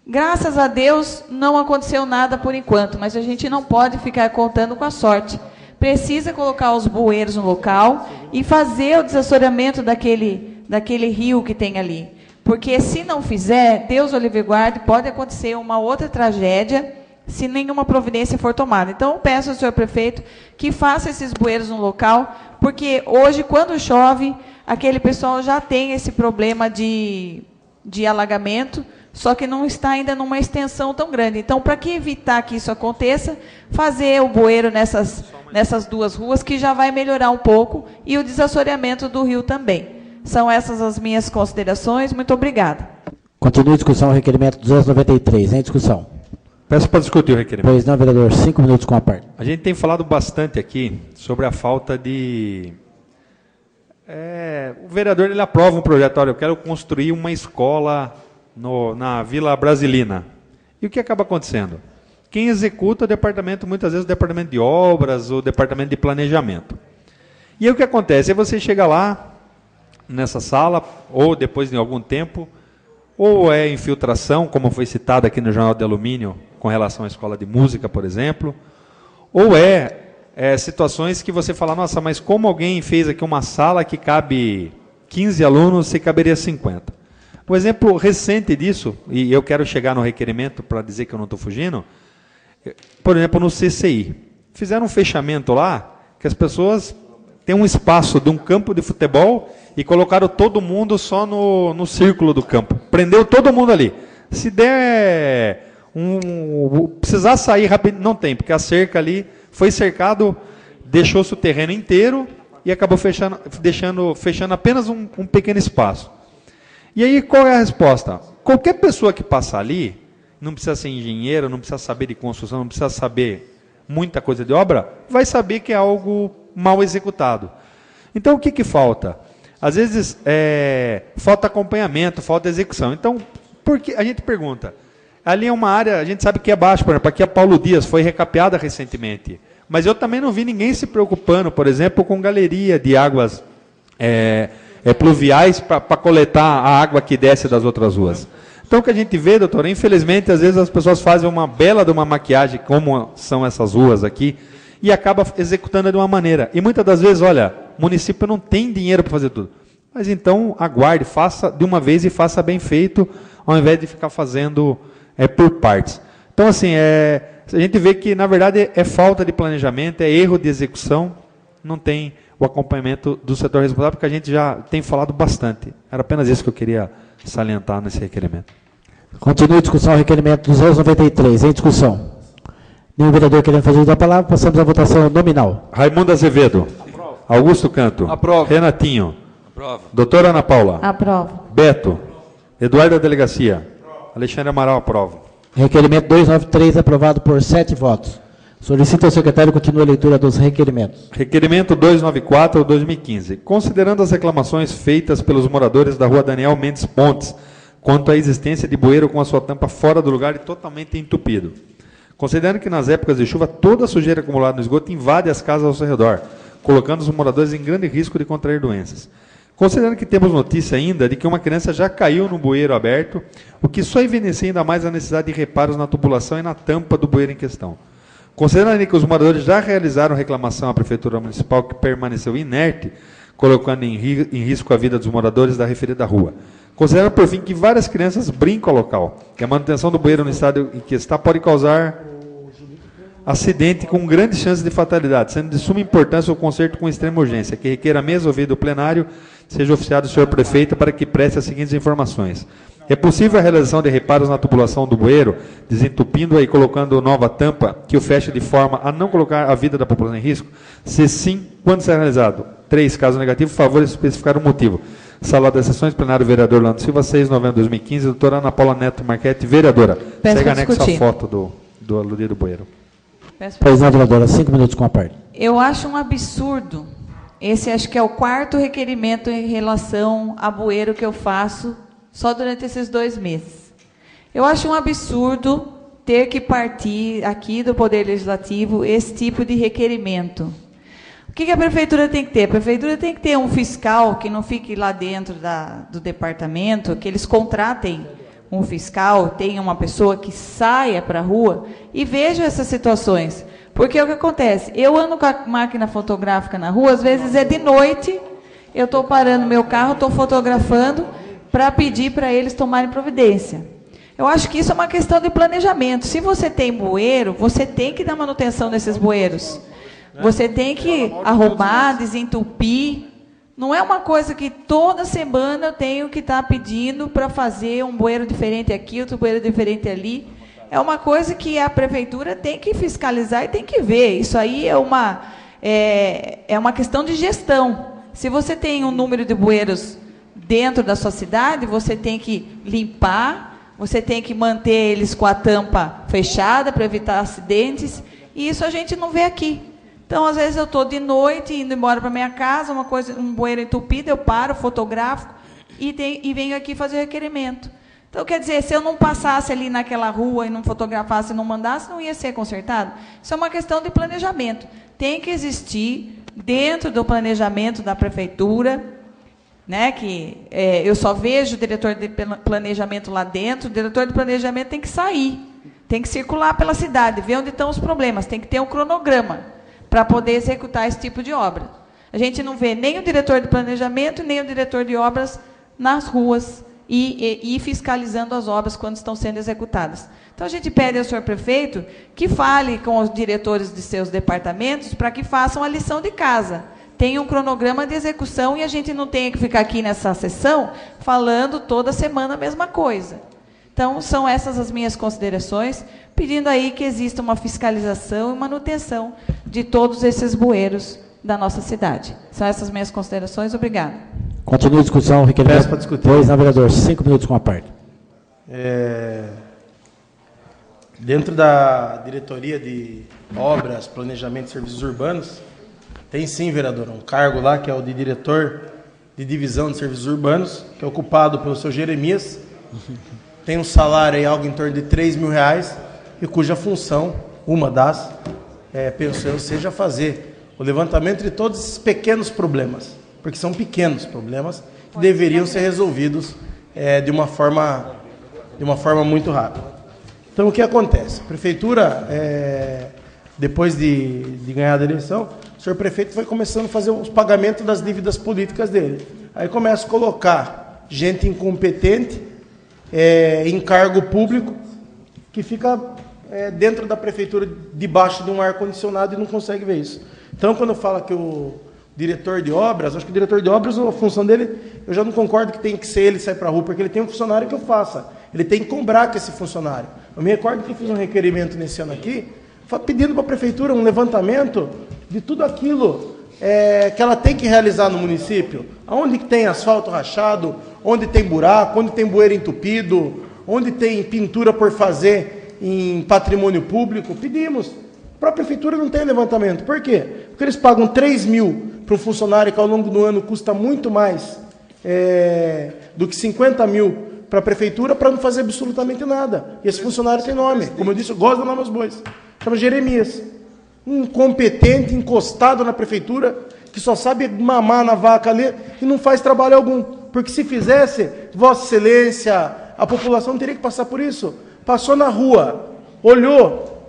Graças a Deus, não aconteceu nada por enquanto, mas a gente não pode ficar contando com a sorte. Precisa colocar os bueiros no local e fazer o desassoreamento daquele rio que tem ali. Porque, se não fizer, Deus o livre guarde, pode acontecer uma outra tragédia se nenhuma providência for tomada. Então, eu peço ao senhor prefeito que faça esses bueiros no local, porque hoje, quando chove, aquele pessoal já tem esse problema de alagamento, só que não está ainda numa extensão tão grande. Então, para que evitar que isso aconteça, fazer o bueiro nessas duas ruas, que já vai melhorar um pouco, e o desassoreamento do rio também. São essas as minhas considerações. Muito obrigada. Continue a discussão, requerimento 293. Em discussão. Peço para discutir o requerimento. Pois não, vereador. 5 minutos com a parte. A gente tem falado bastante aqui sobre a falta de... o vereador ele aprova um projeto, olha, eu quero construir uma escola na Vila Brasilina. E o que acaba acontecendo? Quem executa o departamento, muitas vezes o departamento de obras, o departamento de planejamento. E aí o que acontece? Aí você chega lá, nessa sala, ou depois de algum tempo, ou é infiltração, como foi citado aqui no Jornal de Alumínio, com relação à escola de música, por exemplo, ou situações que você fala, nossa, mas como alguém fez aqui uma sala que cabe 15 alunos, se caberia 50. Um exemplo recente disso, e eu quero chegar no requerimento para dizer que eu não estou fugindo, por exemplo, no CCI. Fizeram um fechamento lá, que as pessoas têm um espaço de um campo de futebol e colocaram todo mundo só no círculo do campo. Prendeu todo mundo ali. Se der precisar sair rápido, não tem, porque a cerca ali foi cercado, deixou-se o terreno inteiro e acabou fechando apenas um pequeno espaço. E aí, qual é a resposta? Qualquer pessoa que passa ali, não precisa ser engenheiro, não precisa saber de construção, não precisa saber muita coisa de obra, vai saber que é algo mal executado. Então, o que falta? Às vezes, falta acompanhamento, falta execução. Então, porque a gente pergunta, ali é uma área, a gente sabe que é baixo, por exemplo, aqui a Paulo Dias, foi recapeada recentemente. Mas eu também não vi ninguém se preocupando, por exemplo, com galeria de águas pluviais para coletar a água que desce das outras ruas. Então, o que a gente vê, doutora, infelizmente, às vezes as pessoas fazem uma bela de uma maquiagem, como são essas ruas aqui, e acaba executando de uma maneira. E muitas das vezes, olha, o município não tem dinheiro para fazer tudo. Mas então, aguarde, faça de uma vez e faça bem feito, ao invés de ficar fazendo por partes. Então, assim, a gente vê que, na verdade, é falta de planejamento, é erro de execução, não tem o acompanhamento do setor responsável, porque a gente já tem falado bastante. Era apenas isso que eu queria salientar nesse requerimento. Continue a discussão, requerimento 293. Em discussão. Nenhum vereador querendo fazer uso da palavra, passamos à votação nominal. Raimundo Azevedo. Augusto Canto. Aprovo. Renatinho. Aprovo. Doutora Ana Paula. Aprovo. Beto. Eduardo da Delegacia. Alexandre Amaral, aprovo. Requerimento 293, aprovado por 7 votos. Solicito ao secretário continue a leitura dos requerimentos. Requerimento 294/2015. Considerando as reclamações feitas pelos moradores da rua Daniel Mendes Pontes, quanto à existência de bueiro com a sua tampa fora do lugar e totalmente entupido. Considerando que nas épocas de chuva, toda a sujeira acumulada no esgoto invade as casas ao seu redor, colocando os moradores em grande risco de contrair doenças. Considerando que temos notícia ainda de que uma criança já caiu no bueiro aberto, o que só evidencia ainda mais a necessidade de reparos na tubulação e na tampa do bueiro em questão. Considerando que os moradores já realizaram reclamação à Prefeitura Municipal que permaneceu inerte, colocando em risco a vida dos moradores da referida rua. Considerando, por fim, que várias crianças brincam ao local, que a manutenção do bueiro no estado em que está pode causar acidente com grande chance de fatalidade, sendo de suma importância o conserto com extrema urgência, que requer a mesa ouvida do plenário, seja oficiado o senhor prefeito para que preste as seguintes informações. É possível a realização de reparos na tubulação do bueiro, desentupindo-a e colocando nova tampa, que o feche de forma a não colocar a vida da população em risco? Se sim, quando será realizado? 3. Caso negativo, favor especificar o motivo. Sala das sessões, plenário, vereador Orlando Silva, 6 de novembro de 2015, doutora Ana Paula Neto Marchetti, vereadora. Segue anexo a foto do aludido bueiro. Presidente, vereadora, 5 minutos com a parte. Eu acho um absurdo. Esse acho que é o 4º requerimento em relação a bueiro que eu faço só durante esses 2 meses. Eu acho um absurdo ter que partir aqui do Poder Legislativo esse tipo de requerimento. O que a Prefeitura tem que ter? A Prefeitura tem que ter um fiscal que não fique lá dentro do departamento, que eles contratem um fiscal, tenha uma pessoa que saia para a rua e veja essas situações. Porque o que acontece? Eu ando com a máquina fotográfica na rua, às vezes é de noite, eu estou parando meu carro, estou fotografando para pedir para eles tomarem providência. Eu acho que isso é uma questão de planejamento. Se você tem bueiro, você tem que dar manutenção nesses bueiros. Você tem que arrumar, desentupir. Não é uma coisa que toda semana eu tenho que estar pedindo para fazer um bueiro diferente aqui, outro bueiro diferente ali. É uma coisa que a Prefeitura tem que fiscalizar e tem que ver. Isso aí é uma questão de gestão. Se você tem um número de bueiros dentro da sua cidade, você tem que limpar, você tem que manter eles com a tampa fechada para evitar acidentes, e isso a gente não vê aqui. Então, às vezes, eu estou de noite, indo embora para minha casa, um bueiro entupido, eu paro, fotográfico, e venho aqui fazer o requerimento. Então, quer dizer, se eu não passasse ali naquela rua e não fotografasse e não mandasse, não ia ser consertado? Isso é uma questão de planejamento. Tem que existir, dentro do planejamento da Prefeitura, né, que eu só vejo o diretor de planejamento lá dentro, o diretor de planejamento tem que sair, tem que circular pela cidade, ver onde estão os problemas, tem que ter um cronograma para poder executar esse tipo de obra. A gente não vê nem o diretor de planejamento, nem o diretor de obras nas ruas e fiscalizando as obras quando estão sendo executadas. Então, a gente pede ao senhor prefeito que fale com os diretores de seus departamentos para que façam a lição de casa. Tem um cronograma de execução e a gente não tem que ficar aqui nessa sessão falando toda semana a mesma coisa. Então, são essas as minhas considerações, pedindo aí que exista uma fiscalização e manutenção de todos esses bueiros da nossa cidade. São essas minhas considerações. Obrigada. Continua a discussão, requerimento. Peço para discutir. Pois, vereador, 5 minutos com a parte. Dentro da diretoria de obras, planejamento e serviços urbanos, tem sim, vereador, um cargo lá que é o de diretor de divisão de serviços urbanos, que é ocupado pelo seu Jeremias. Tem um salário aí, algo em torno de R$3.000, e cuja função, uma das, penso eu, seja fazer o levantamento de todos esses pequenos problemas, porque são pequenos problemas que deveriam ser resolvidos de uma forma muito rápida. Então, o que acontece? A prefeitura, depois de ganhar a eleição, o senhor prefeito foi começando a fazer os pagamentos das dívidas políticas dele. Aí começa a colocar gente incompetente em cargo público que fica dentro da prefeitura, debaixo de um ar-condicionado e não consegue ver isso. Então, quando fala que o diretor de obras, acho que o diretor de obras, a função dele, eu já não concordo que tem que ser ele sair para a rua, porque ele tem um funcionário que eu faça. Ele tem que cobrar com esse funcionário. Eu me recordo que eu fiz um requerimento nesse ano aqui, pedindo para a prefeitura um levantamento de tudo aquilo que ela tem que realizar no município? Onde tem asfalto rachado, onde tem buraco, onde tem bueiro entupido, onde tem pintura por fazer em patrimônio público? Pedimos. A própria prefeitura não tem levantamento. Por quê? Porque eles pagam 3 mil para um funcionário que ao longo do ano custa muito mais do que 50 mil para a prefeitura, para não fazer absolutamente nada. E esse funcionário tem nome. Como eu disse, eu gosto do nome dos bois. Chama Jeremias. Um incompetente, encostado na prefeitura, que só sabe mamar na vaca ali e não faz trabalho algum. Porque se fizesse, Vossa Excelência, a população não teria que passar por isso. Passou na rua, olhou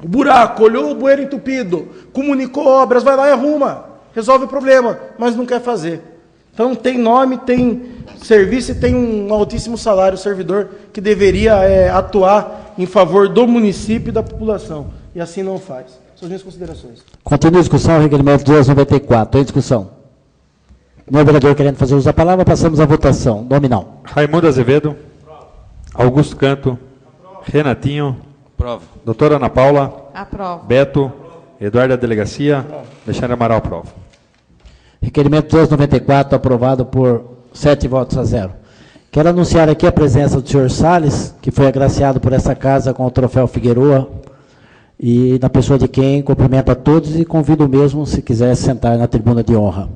o buraco, olhou o bueiro entupido, comunicou obras, vai lá e arruma, resolve o problema, mas não quer fazer. Então tem nome, tem serviço e tem um altíssimo salário, o servidor que deveria atuar em favor do município e da população. E assim não faz. São as minhas considerações. Continua a discussão, requerimento 294. Em discussão. Não é vereador querendo fazer uso da palavra, passamos à votação. Nominal. Raimundo Azevedo. Augusto Canto. Renatinho. Aprova. Doutora Ana Paula. Aprova. Beto. Eduardo da Delegacia. Alexandre Amaral, aprova. Requerimento 294, aprovado por 7 votos a 0. Quero anunciar aqui a presença do senhor Salles, que foi agraciado por essa casa com o troféu Figueroa, e na pessoa de quem cumprimento a todos e convido mesmo, se quiser, sentar na tribuna de honra.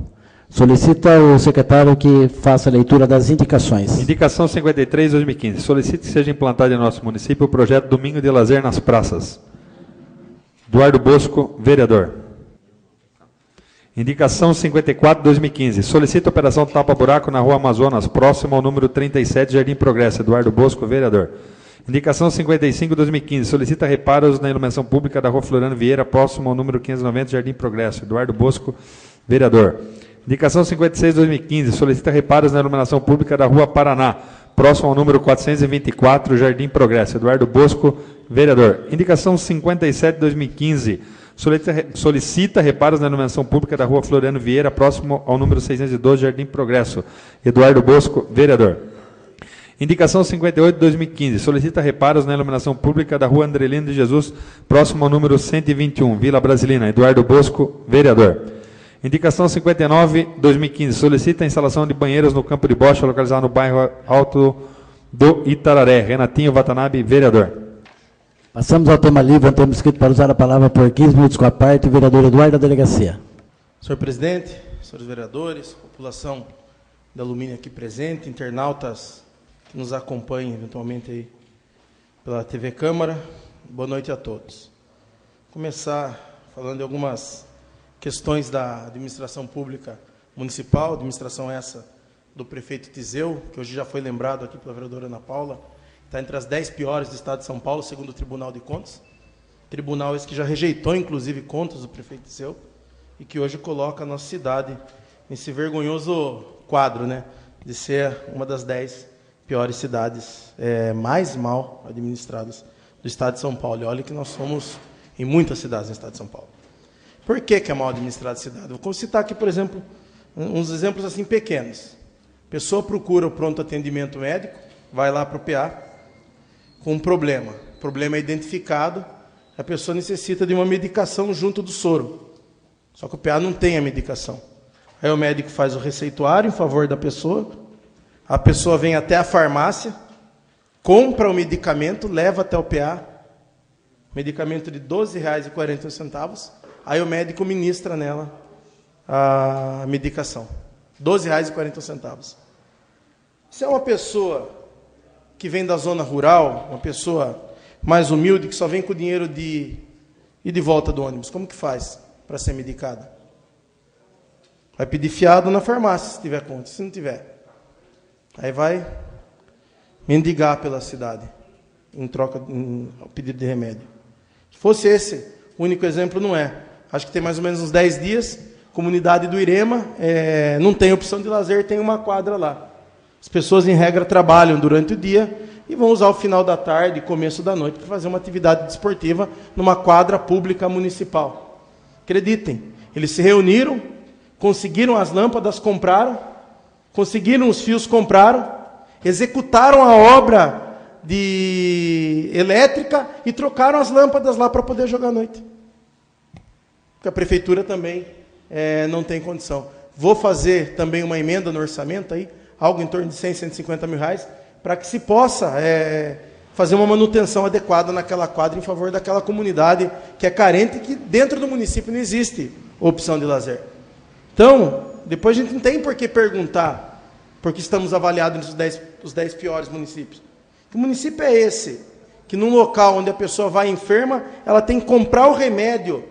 Solicita o secretário que faça a leitura das indicações. Indicação 53, 2015. Solicita que seja implantado em nosso município o projeto Domingo de Lazer nas Praças. Eduardo Bosco, vereador. Indicação 54, 2015. Solicita a operação tapa-buraco na Rua Amazonas, próximo ao número 37, Jardim Progresso. Eduardo Bosco, vereador. Indicação 55, 2015. Solicita reparos na iluminação pública da Rua Floriano Vieira, próximo ao número 590, Jardim Progresso. Eduardo Bosco, vereador. Indicação 56, 2015. Solicita reparos na iluminação pública da Rua Paraná, próximo ao número 424, Jardim Progresso. Eduardo Bosco, vereador. Indicação 57, 2015. Solicita reparos na iluminação pública da Rua Floriano Vieira, próximo ao número 612, Jardim Progresso. Eduardo Bosco, vereador. Indicação 58, 2015. Solicita reparos na iluminação pública da Rua Andrelino de Jesus, próximo ao número 121, Vila Brasilina. Eduardo Bosco, vereador. Indicação 59, 2015. Solicita a instalação de banheiros no campo de bocha, localizado no bairro Alto do Itararé. Renatinho Watanabe, vereador. Passamos ao tema livre, um tema escrito para usar a palavra por 15 minutos com a parte, o vereador Eduardo da Delegacia. Senhor presidente, senhores vereadores, população da Alumínio aqui presente, internautas que nos acompanhem eventualmente aí pela TV Câmara, boa noite a todos. Vou começar falando de algumas questões da administração pública municipal, administração essa do prefeito Tiseu, que hoje já foi lembrado aqui pela vereadora Ana Paula, está entre as 10 piores do estado de São Paulo, segundo o Tribunal de Contas. Tribunal esse que já rejeitou, inclusive, contas do prefeito Tiseu, e que hoje coloca a nossa cidade nesse vergonhoso quadro, né, de ser uma das 10 piores cidades mais mal administradas do estado de São Paulo. E olha que nós somos em muitas cidades no estado de São Paulo. Por que é mal administrada a cidade? Vou citar aqui, por exemplo, uns exemplos assim pequenos. A pessoa procura o pronto atendimento médico, vai lá para o PA, com um problema. O problema é identificado, a pessoa necessita de uma medicação junto do soro. Só que o PA não tem a medicação. Aí o médico faz o receituário em favor da pessoa, a pessoa vem até a farmácia, compra o medicamento, leva até o PA, medicamento de R$ 12,41, aí o médico ministra nela a medicação. R$ 12,41. Se é uma pessoa que vem da zona rural, uma pessoa mais humilde, que só vem com o dinheiro de ir de volta do ônibus, como que faz para ser medicada? Vai pedir fiado na farmácia, se tiver conta. Se não tiver, aí vai mendigar pela cidade, em troca ao pedido de remédio. Se fosse esse o único exemplo, não é. Acho que tem mais ou menos uns 10 dias, comunidade do Irema, não tem opção de lazer, tem uma quadra lá. As pessoas, em regra, trabalham durante o dia e vão usar o final da tarde e começo da noite para fazer uma atividade desportiva numa quadra pública municipal. Acreditem, eles se reuniram, conseguiram as lâmpadas, compraram, conseguiram os fios, compraram, executaram a obra de elétrica e trocaram as lâmpadas lá para poder jogar à noite. porque a prefeitura também não tem condição. Vou fazer também uma emenda no orçamento, aí, algo em torno de 100, 150 mil reais, para que se possa fazer uma manutenção adequada naquela quadra em favor daquela comunidade que é carente e que dentro do município não existe opção de lazer. Então, depois a gente não tem por que perguntar, porque estamos avaliados nos 10 piores municípios. Que município é esse? Que num local onde a pessoa vai enferma, ela tem que comprar o remédio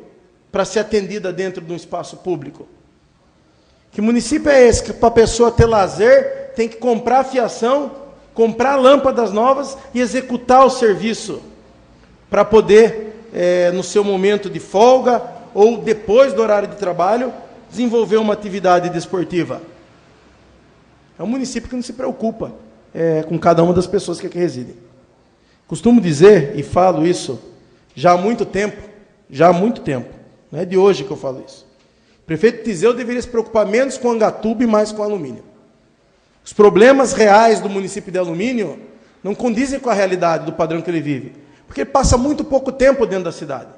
para ser atendida dentro de um espaço público. Que município é esse que para a pessoa ter lazer, tem que comprar fiação, comprar lâmpadas novas e executar o serviço para poder, no seu momento de folga ou depois do horário de trabalho, desenvolver uma atividade desportiva? É um município que não se preocupa com cada uma das pessoas que aqui residem. Costumo dizer, e falo isso já há muito tempo, não é de hoje que eu falo isso. O prefeito Tiseu deveria se preocupar menos com Angatuba e mais com alumínio. Os problemas reais do município de Alumínio não condizem com a realidade do padrão que ele vive, porque ele passa muito pouco tempo dentro da cidade.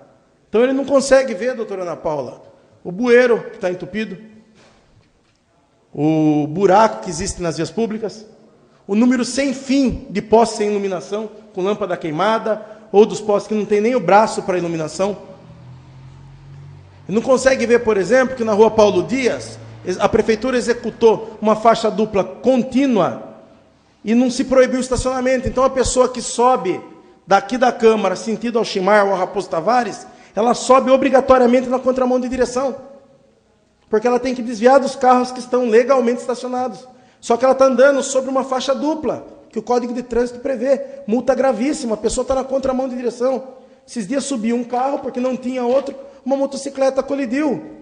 Então ele não consegue ver, doutora Ana Paula, o bueiro que está entupido, o buraco que existe nas vias públicas, o número sem fim de postes sem iluminação, com lâmpada queimada, ou dos postes que não tem nem o braço para iluminação. Ele não consegue ver, por exemplo, que na rua Paulo Dias, a prefeitura executou uma faixa dupla contínua e não se proibiu o estacionamento. Então a pessoa que sobe daqui da Câmara, sentido Alximar ou Raposo Tavares, ela sobe obrigatoriamente na contramão de direção, porque ela tem que desviar dos carros que estão legalmente estacionados. Só que ela está andando sobre uma faixa dupla, que o Código de Trânsito prevê. Multa gravíssima, a pessoa está na contramão de direção. Esses dias subiu um carro, porque não tinha outro, uma motocicleta colidiu.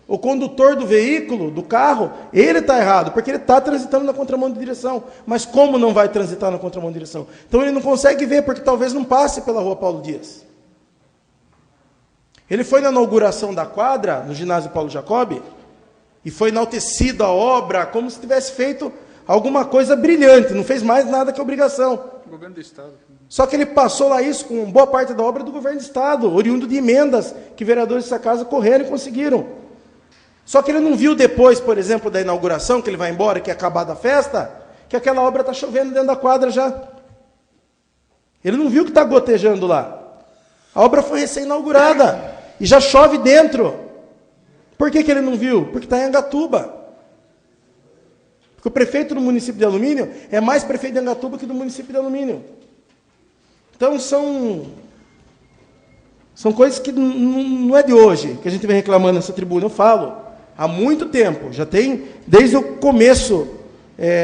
O condutor do veículo, do carro, ele está errado, porque ele está transitando na contramão de direção. Mas como não vai transitar na contramão de direção? Então ele não consegue ver, porque talvez não passe pela rua Paulo Dias. Ele foi na inauguração da quadra, no ginásio Paulo Jacobi, e foi enaltecida a obra, como se tivesse feito alguma coisa brilhante, não fez mais nada que obrigação. Governo do Estado. Só que ele passou lá isso com boa parte da obra do governo do Estado, oriundo de emendas que vereadores dessa casa correram e conseguiram. Só que ele não viu depois, por exemplo, da inauguração, que ele vai embora, que é acabada a festa, que aquela obra está chovendo dentro da quadra já. Ele não viu que está gotejando lá. A obra foi recém-inaugurada e já chove dentro. Por que ele não viu? Porque está em Angatuba. Porque o prefeito do município de Alumínio é mais prefeito de Angatuba que do município de Alumínio. Então são coisas que não é de hoje, que a gente vem reclamando nessa tribuna. Eu falo, há muito tempo, já tem, desde o começo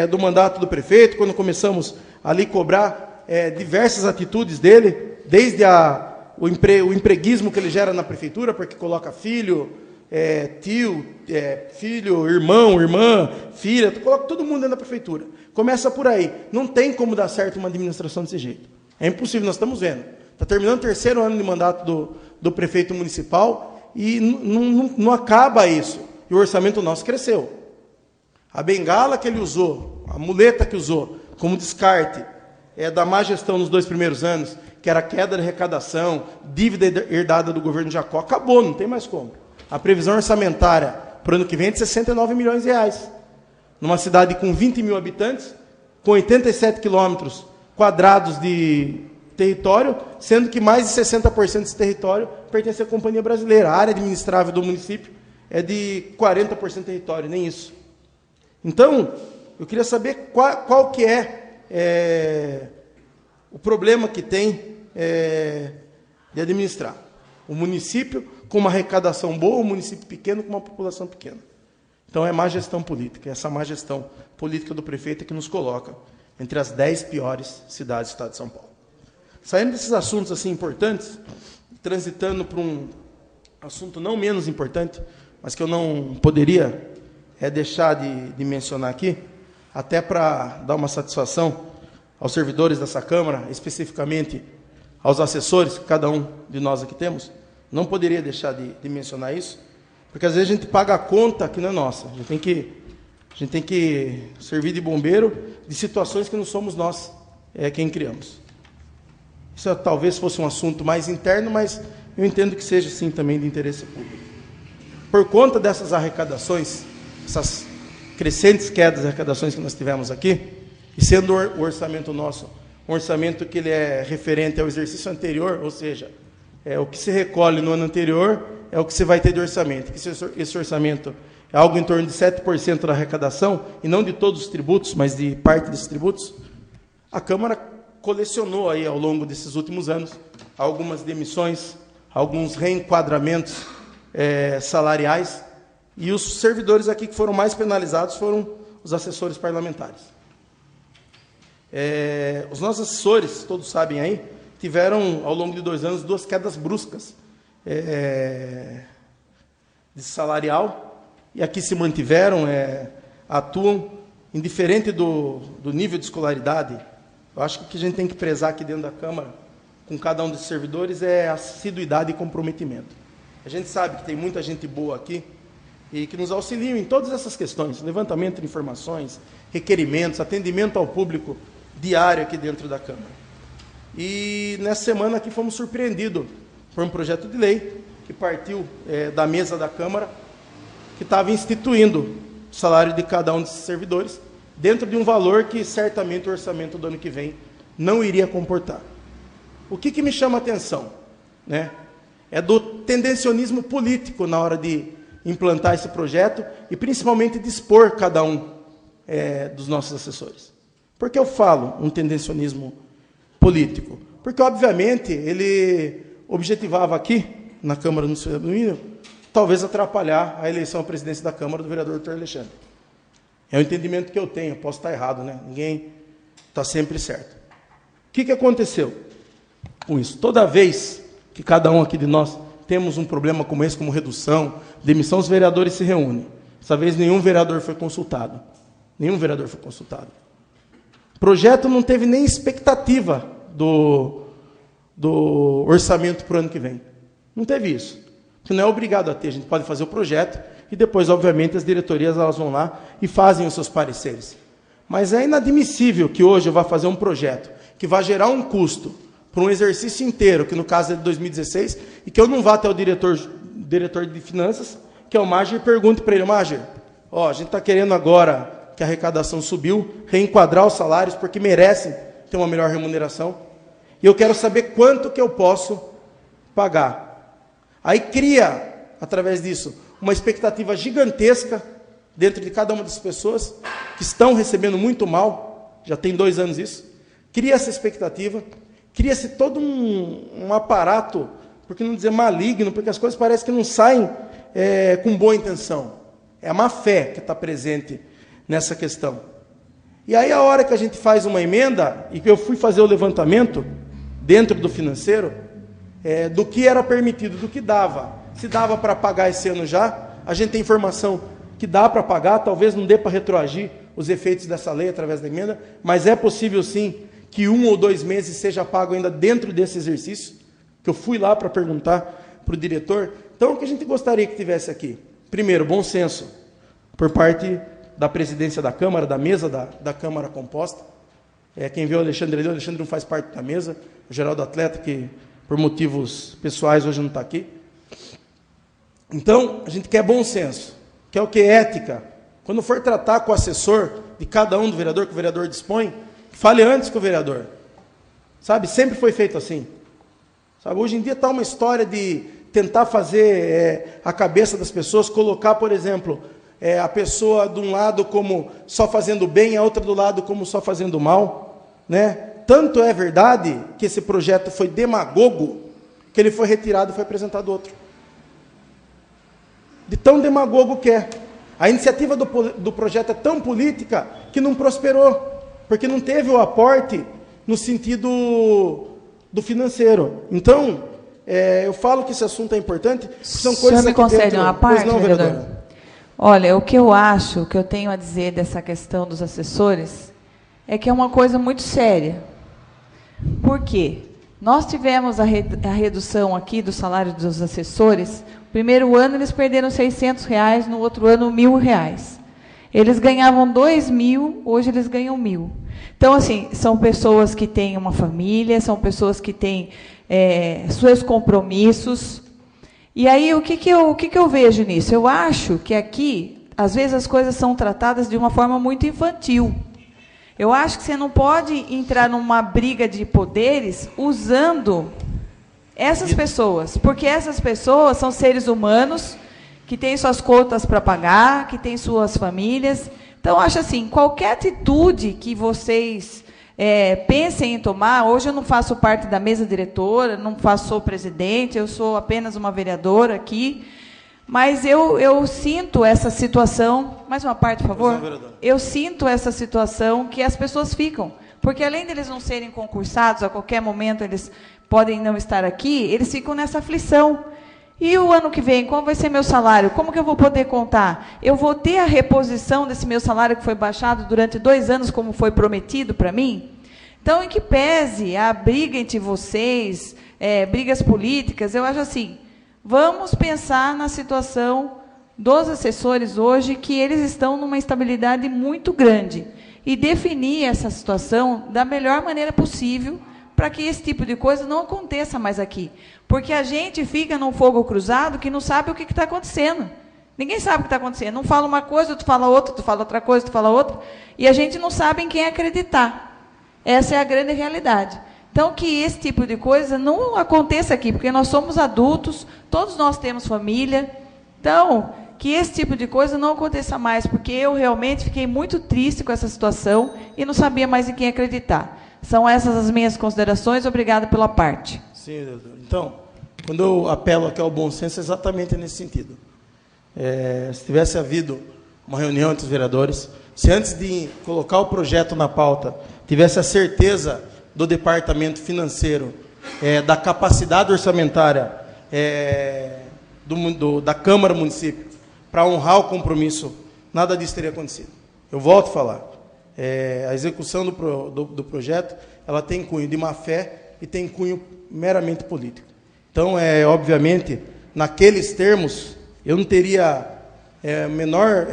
do mandato do prefeito, quando começamos ali cobrar diversas atitudes dele, desde o empreguismo que ele gera na prefeitura, porque coloca filho, tio, filho, irmão, irmã, filha, coloca todo mundo dentro da prefeitura. Começa por aí. Não tem como dar certo uma administração desse jeito. É impossível, nós estamos vendo. Está terminando o 3º ano de mandato do prefeito municipal e não acaba isso. E o orçamento nosso cresceu. A bengala que ele usou, a muleta que usou como descarte da má gestão nos 2 primeiros anos, que era queda de arrecadação, dívida herdada do governo Jacó, acabou, não tem mais como. A previsão orçamentária para o ano que vem é de 69 milhões de reais. Numa cidade com 20 mil habitantes, com 87 quilômetros quadrados de território, sendo que mais de 60% desse território pertence à Companhia Brasileira. A área administrável do município é de 40% de território, nem isso. Então, eu queria saber qual que é o problema que tem de administrar. O município com uma arrecadação boa, o município pequeno com uma população pequena. Então é má gestão política. Essa má gestão política do prefeito é que nos coloca entre as 10 piores cidades do estado de São Paulo. Saindo desses assuntos assim importantes, transitando para um assunto não menos importante, mas que eu não poderia deixar de mencionar aqui, até para dar uma satisfação aos servidores dessa Câmara, especificamente aos assessores, que cada um de nós aqui temos, não poderia deixar de mencionar isso, porque às vezes a gente paga a conta que não é nossa. A gente tem que servir de bombeiro de situações que não somos nós quem criamos. Isso talvez fosse um assunto mais interno, mas eu entendo que seja, sim, também de interesse público. Por conta dessas arrecadações, essas crescentes quedas de arrecadações que nós tivemos aqui, e sendo o orçamento nosso um orçamento que ele é referente ao exercício anterior, ou seja, o que se recolhe no ano anterior é o que você vai ter de orçamento. Esse orçamento é algo em torno de 7% da arrecadação, e não de todos os tributos, mas de parte desses tributos. A Câmara colecionou aí, ao longo desses últimos anos, algumas demissões, alguns reenquadramentos salariais, e os servidores aqui que foram mais penalizados foram os assessores parlamentares. Os nossos assessores, todos sabem aí, tiveram, ao longo de 2 anos, 2 quedas bruscas de salarial, e aqui se mantiveram, atuam, indiferente do nível de escolaridade. Eu acho que o que a gente tem que prezar aqui dentro da Câmara, com cada um desses servidores, é assiduidade e comprometimento. A gente sabe que tem muita gente boa aqui, e que nos auxiliam em todas essas questões, levantamento de informações, requerimentos, atendimento ao público diário aqui dentro da Câmara. E nessa semana aqui fomos surpreendidos por um projeto de lei que partiu da mesa da Câmara, que estava instituindo o salário de cada um desses servidores, dentro de um valor que certamente o orçamento do ano que vem não iria comportar. O que me chama a atenção, né, é do tendencionismo político na hora de implantar esse projeto e principalmente de expor cada um dos nossos assessores. Por que eu falo um tendencionismo político? Porque, obviamente, ele objetivava aqui, na Câmara Municipal do Minho, talvez atrapalhar a eleição à presidência da Câmara do vereador Dr. Alexandre. É o entendimento que eu tenho, posso estar errado, né? Ninguém está sempre certo. O que aconteceu com isso? Toda vez que cada um aqui de nós temos um problema como esse, como redução, demissão, os vereadores se reúnem. Dessa vez nenhum vereador foi consultado. Nenhum vereador foi consultado. O projeto não teve nem expectativa do orçamento para o ano que vem. Não teve isso. Porque não é obrigado a ter. A gente pode fazer o projeto e depois, obviamente, as diretorias elas vão lá e fazem os seus pareceres. Mas é inadmissível que hoje eu vá fazer um projeto que vai gerar um custo para um exercício inteiro, que no caso é de 2016, e que eu não vá até o diretor de finanças, que é o Mager, e pergunte para ele: Mager, a gente está querendo agora que a arrecadação subiu, reenquadrar os salários, porque merecem ter uma melhor remuneração, e eu quero saber quanto que eu posso pagar. Aí cria, através disso, uma expectativa gigantesca dentro de cada uma das pessoas que estão recebendo muito mal, já tem 2 anos isso, cria essa expectativa, cria-se todo um aparato, por que não dizer maligno, porque as coisas parecem que não saem com boa intenção. É a má fé que está presente nessa questão. E aí, a hora que a gente faz uma emenda, e que eu fui fazer o levantamento dentro do financeiro, do que era permitido, do que dava. Se dava para pagar esse ano já, a gente tem informação que dá para pagar, talvez não dê para retroagir os efeitos dessa lei através da emenda, mas é possível sim que 1 ou 2 meses seja pago ainda dentro desse exercício, que eu fui lá para perguntar para o diretor. Então, o que a gente gostaria que tivesse aqui? Primeiro, bom senso, por parte da presidência da Câmara, da mesa da Câmara composta. Quem vê o Alexandre ali, o Alexandre não faz parte da mesa, o Geraldo Atleta, que por motivos pessoais hoje não está aqui. Então, a gente quer bom senso, quer o que? Ética. Quando for tratar com o assessor de cada um do vereador, que o vereador dispõe, fale antes com o vereador. Sabe, sempre foi feito assim. Sabe, hoje em dia está uma história de tentar fazer a cabeça das pessoas, colocar, por exemplo, a pessoa de um lado como só fazendo bem, a outra do lado como só fazendo mal, né? Tanto é verdade que esse projeto foi demagogo, que ele foi retirado e foi apresentado outro. De tão demagogo que é. A iniciativa do projeto é tão política que não prosperou, porque não teve o aporte no sentido do financeiro. Então, eu falo que esse assunto é importante, são coisas que... O senhor me concede uma parte, vereador? Olha, o que eu acho, o que eu tenho a dizer dessa questão dos assessores, é que é uma coisa muito séria. Por quê? Nós tivemos a redução aqui do salário dos assessores. No primeiro ano eles perderam R$600, no outro ano R$1.000. Eles ganhavam 2.000, hoje eles ganham 1.000. Então, assim, são pessoas que têm uma família, são pessoas que têm seus compromissos. E aí, o que eu vejo nisso? Eu acho que aqui, às vezes, as coisas são tratadas de uma forma muito infantil. Eu acho que você não pode entrar numa briga de poderes usando essas pessoas, porque essas pessoas são seres humanos que têm suas contas para pagar, que têm suas famílias. Então, eu acho assim, qualquer atitude que vocês pensem em tomar, hoje eu não faço parte da mesa diretora, sou presidente, eu sou apenas uma vereadora aqui, mas eu sinto essa situação, mais uma parte, por favor, eu sinto essa situação que as pessoas ficam, porque além deles não serem concursados, a qualquer momento eles podem não estar aqui, eles ficam nessa aflição. E o ano que vem, qual vai ser meu salário? Como que eu vou poder contar? Eu vou ter a reposição desse meu salário que foi baixado durante 2 anos, como foi prometido para mim? Então, em que pese a briga entre vocês, brigas políticas, eu acho assim, vamos pensar na situação dos assessores hoje, que eles estão numa estabilidade muito grande, e definir essa situação da melhor maneira possível, para que esse tipo de coisa não aconteça mais aqui. Porque a gente fica num fogo cruzado que não sabe o que está acontecendo. Ninguém sabe o que está acontecendo. Não fala uma coisa, tu fala outra, tu fala outra coisa, tu fala outra, e a gente não sabe em quem acreditar. Essa é a grande realidade. Então, que esse tipo de coisa não aconteça aqui, porque nós somos adultos, todos nós temos família. Então, que esse tipo de coisa não aconteça mais, porque eu realmente fiquei muito triste com essa situação e não sabia mais em quem acreditar. São essas as minhas considerações. Obrigada pela parte. Sim, vereador. Então, quando eu apelo aqui ao bom senso, é exatamente nesse sentido. Se tivesse havido uma reunião entre os vereadores, se antes de colocar o projeto na pauta, tivesse a certeza do departamento financeiro, da capacidade orçamentária da Câmara Município, para honrar o compromisso, nada disso teria acontecido. Eu volto a falar. A execução do projeto, ela tem cunho de má-fé e tem cunho meramente político. Então, obviamente, naqueles termos, eu não teria menor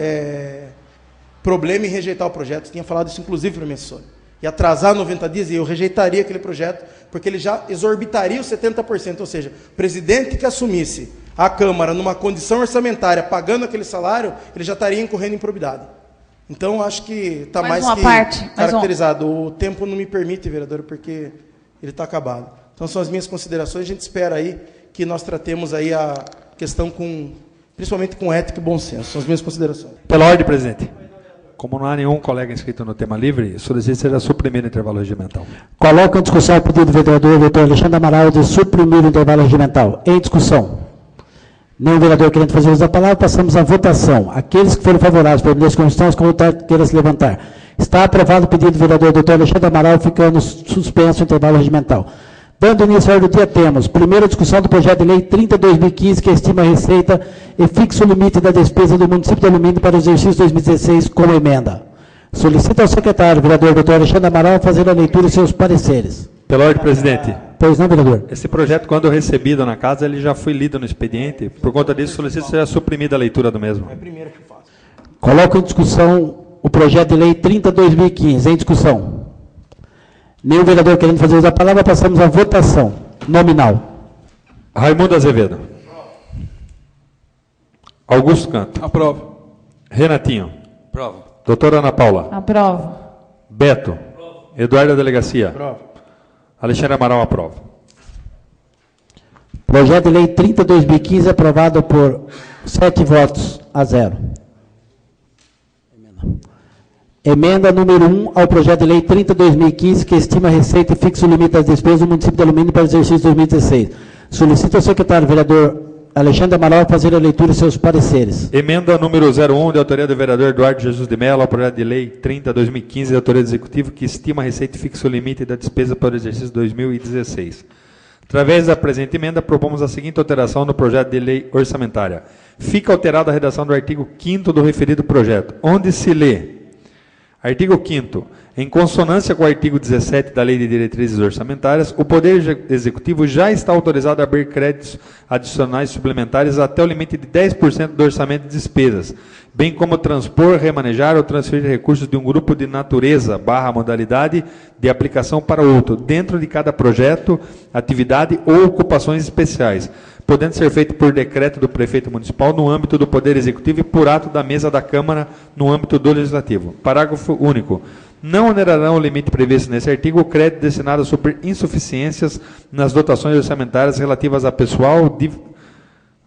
problema em rejeitar o projeto. Eu tinha falado isso, inclusive, para a minha assessora. E atrasar 90 dias, e eu rejeitaria aquele projeto, porque ele já exorbitaria os 70%. Ou seja, o presidente que assumisse a Câmara numa condição orçamentária, pagando aquele salário, ele já estaria incorrendo em improbidade. Então, acho que está mais que caracterizado. O tempo não me permite, vereador, porque ele está acabado. Então, são as minhas considerações. A gente espera aí que nós tratemos aí a questão principalmente com ética e bom senso. São as minhas considerações. Pela ordem, presidente. Como não há nenhum colega inscrito no tema livre, solicito que seja suprimido o intervalo regimental. Coloco em discussão o pedido do vereador doutor Alexandre Amaral de suprimir o intervalo regimental. Em discussão. Nenhum vereador querendo fazer uso da palavra, passamos à votação. Aqueles que forem favoráveis, permaneçam como estão, os contrários queiram se levantar. Está aprovado o pedido do vereador doutor Alexandre Amaral, ficando suspenso o intervalo regimental. Dando início ao ordem do dia, temos primeira discussão do projeto de lei 30/2015, que estima a receita e fixa o limite da despesa do município de Alumínio para o exercício 2016 com emenda. Solicito ao secretário, vereador doutor Alexandre Amaral, fazer a leitura e seus pareceres. Pela ordem, presidente. Pois não, vereador? Esse projeto, quando recebido na casa, ele já foi lido no expediente. Por conta disso, solicito que seja suprimida a leitura do mesmo. É a primeira que eu faço. Coloco em discussão o projeto de lei 30/2015. Em discussão. Nenhum vereador querendo fazer uso da palavra, passamos à votação nominal. Raimundo Azevedo. Augusto Canto. Aprovo. Renatinho. Aprovo. Doutora Ana Paula. Aprovo. Beto. Aprovo. Eduardo da Delegacia. Aprovo. Alexandre Amaral, aprova. Projeto de lei 30/2015 aprovado por 7 votos a 0. Emenda número 1 ao projeto de lei 30/2015, que estima a receita e fixa o limite das despesas do município de Alumínio para o exercício 2016. Solicito ao secretário, vereador Alexandre Amaral, fazer a leitura e seus pareceres. Emenda número 01, de autoria do vereador Eduardo Jesus de Mello, ao projeto de lei 30/2015, de autoria do Executivo, que estima a receita e fixa o limite da despesa para o exercício 2016. Através da presente emenda, propomos a seguinte alteração no projeto de lei orçamentária. Fica alterada a redação do artigo 5º do referido projeto, onde se lê: artigo 5º. Em consonância com o artigo 17 da Lei de Diretrizes Orçamentárias, o Poder Executivo já está autorizado a abrir créditos adicionais suplementares até o limite de 10% do orçamento de despesas, bem como transpor, remanejar ou transferir recursos de um grupo de natureza / modalidade de aplicação para outro, dentro de cada projeto, atividade ou ocupações especiais, podendo ser feito por decreto do prefeito municipal no âmbito do Poder Executivo e por ato da mesa da Câmara no âmbito do Legislativo. Parágrafo único. Não onerarão o limite previsto nesse artigo o crédito destinado a suprir insuficiências nas dotações orçamentárias relativas a pessoal,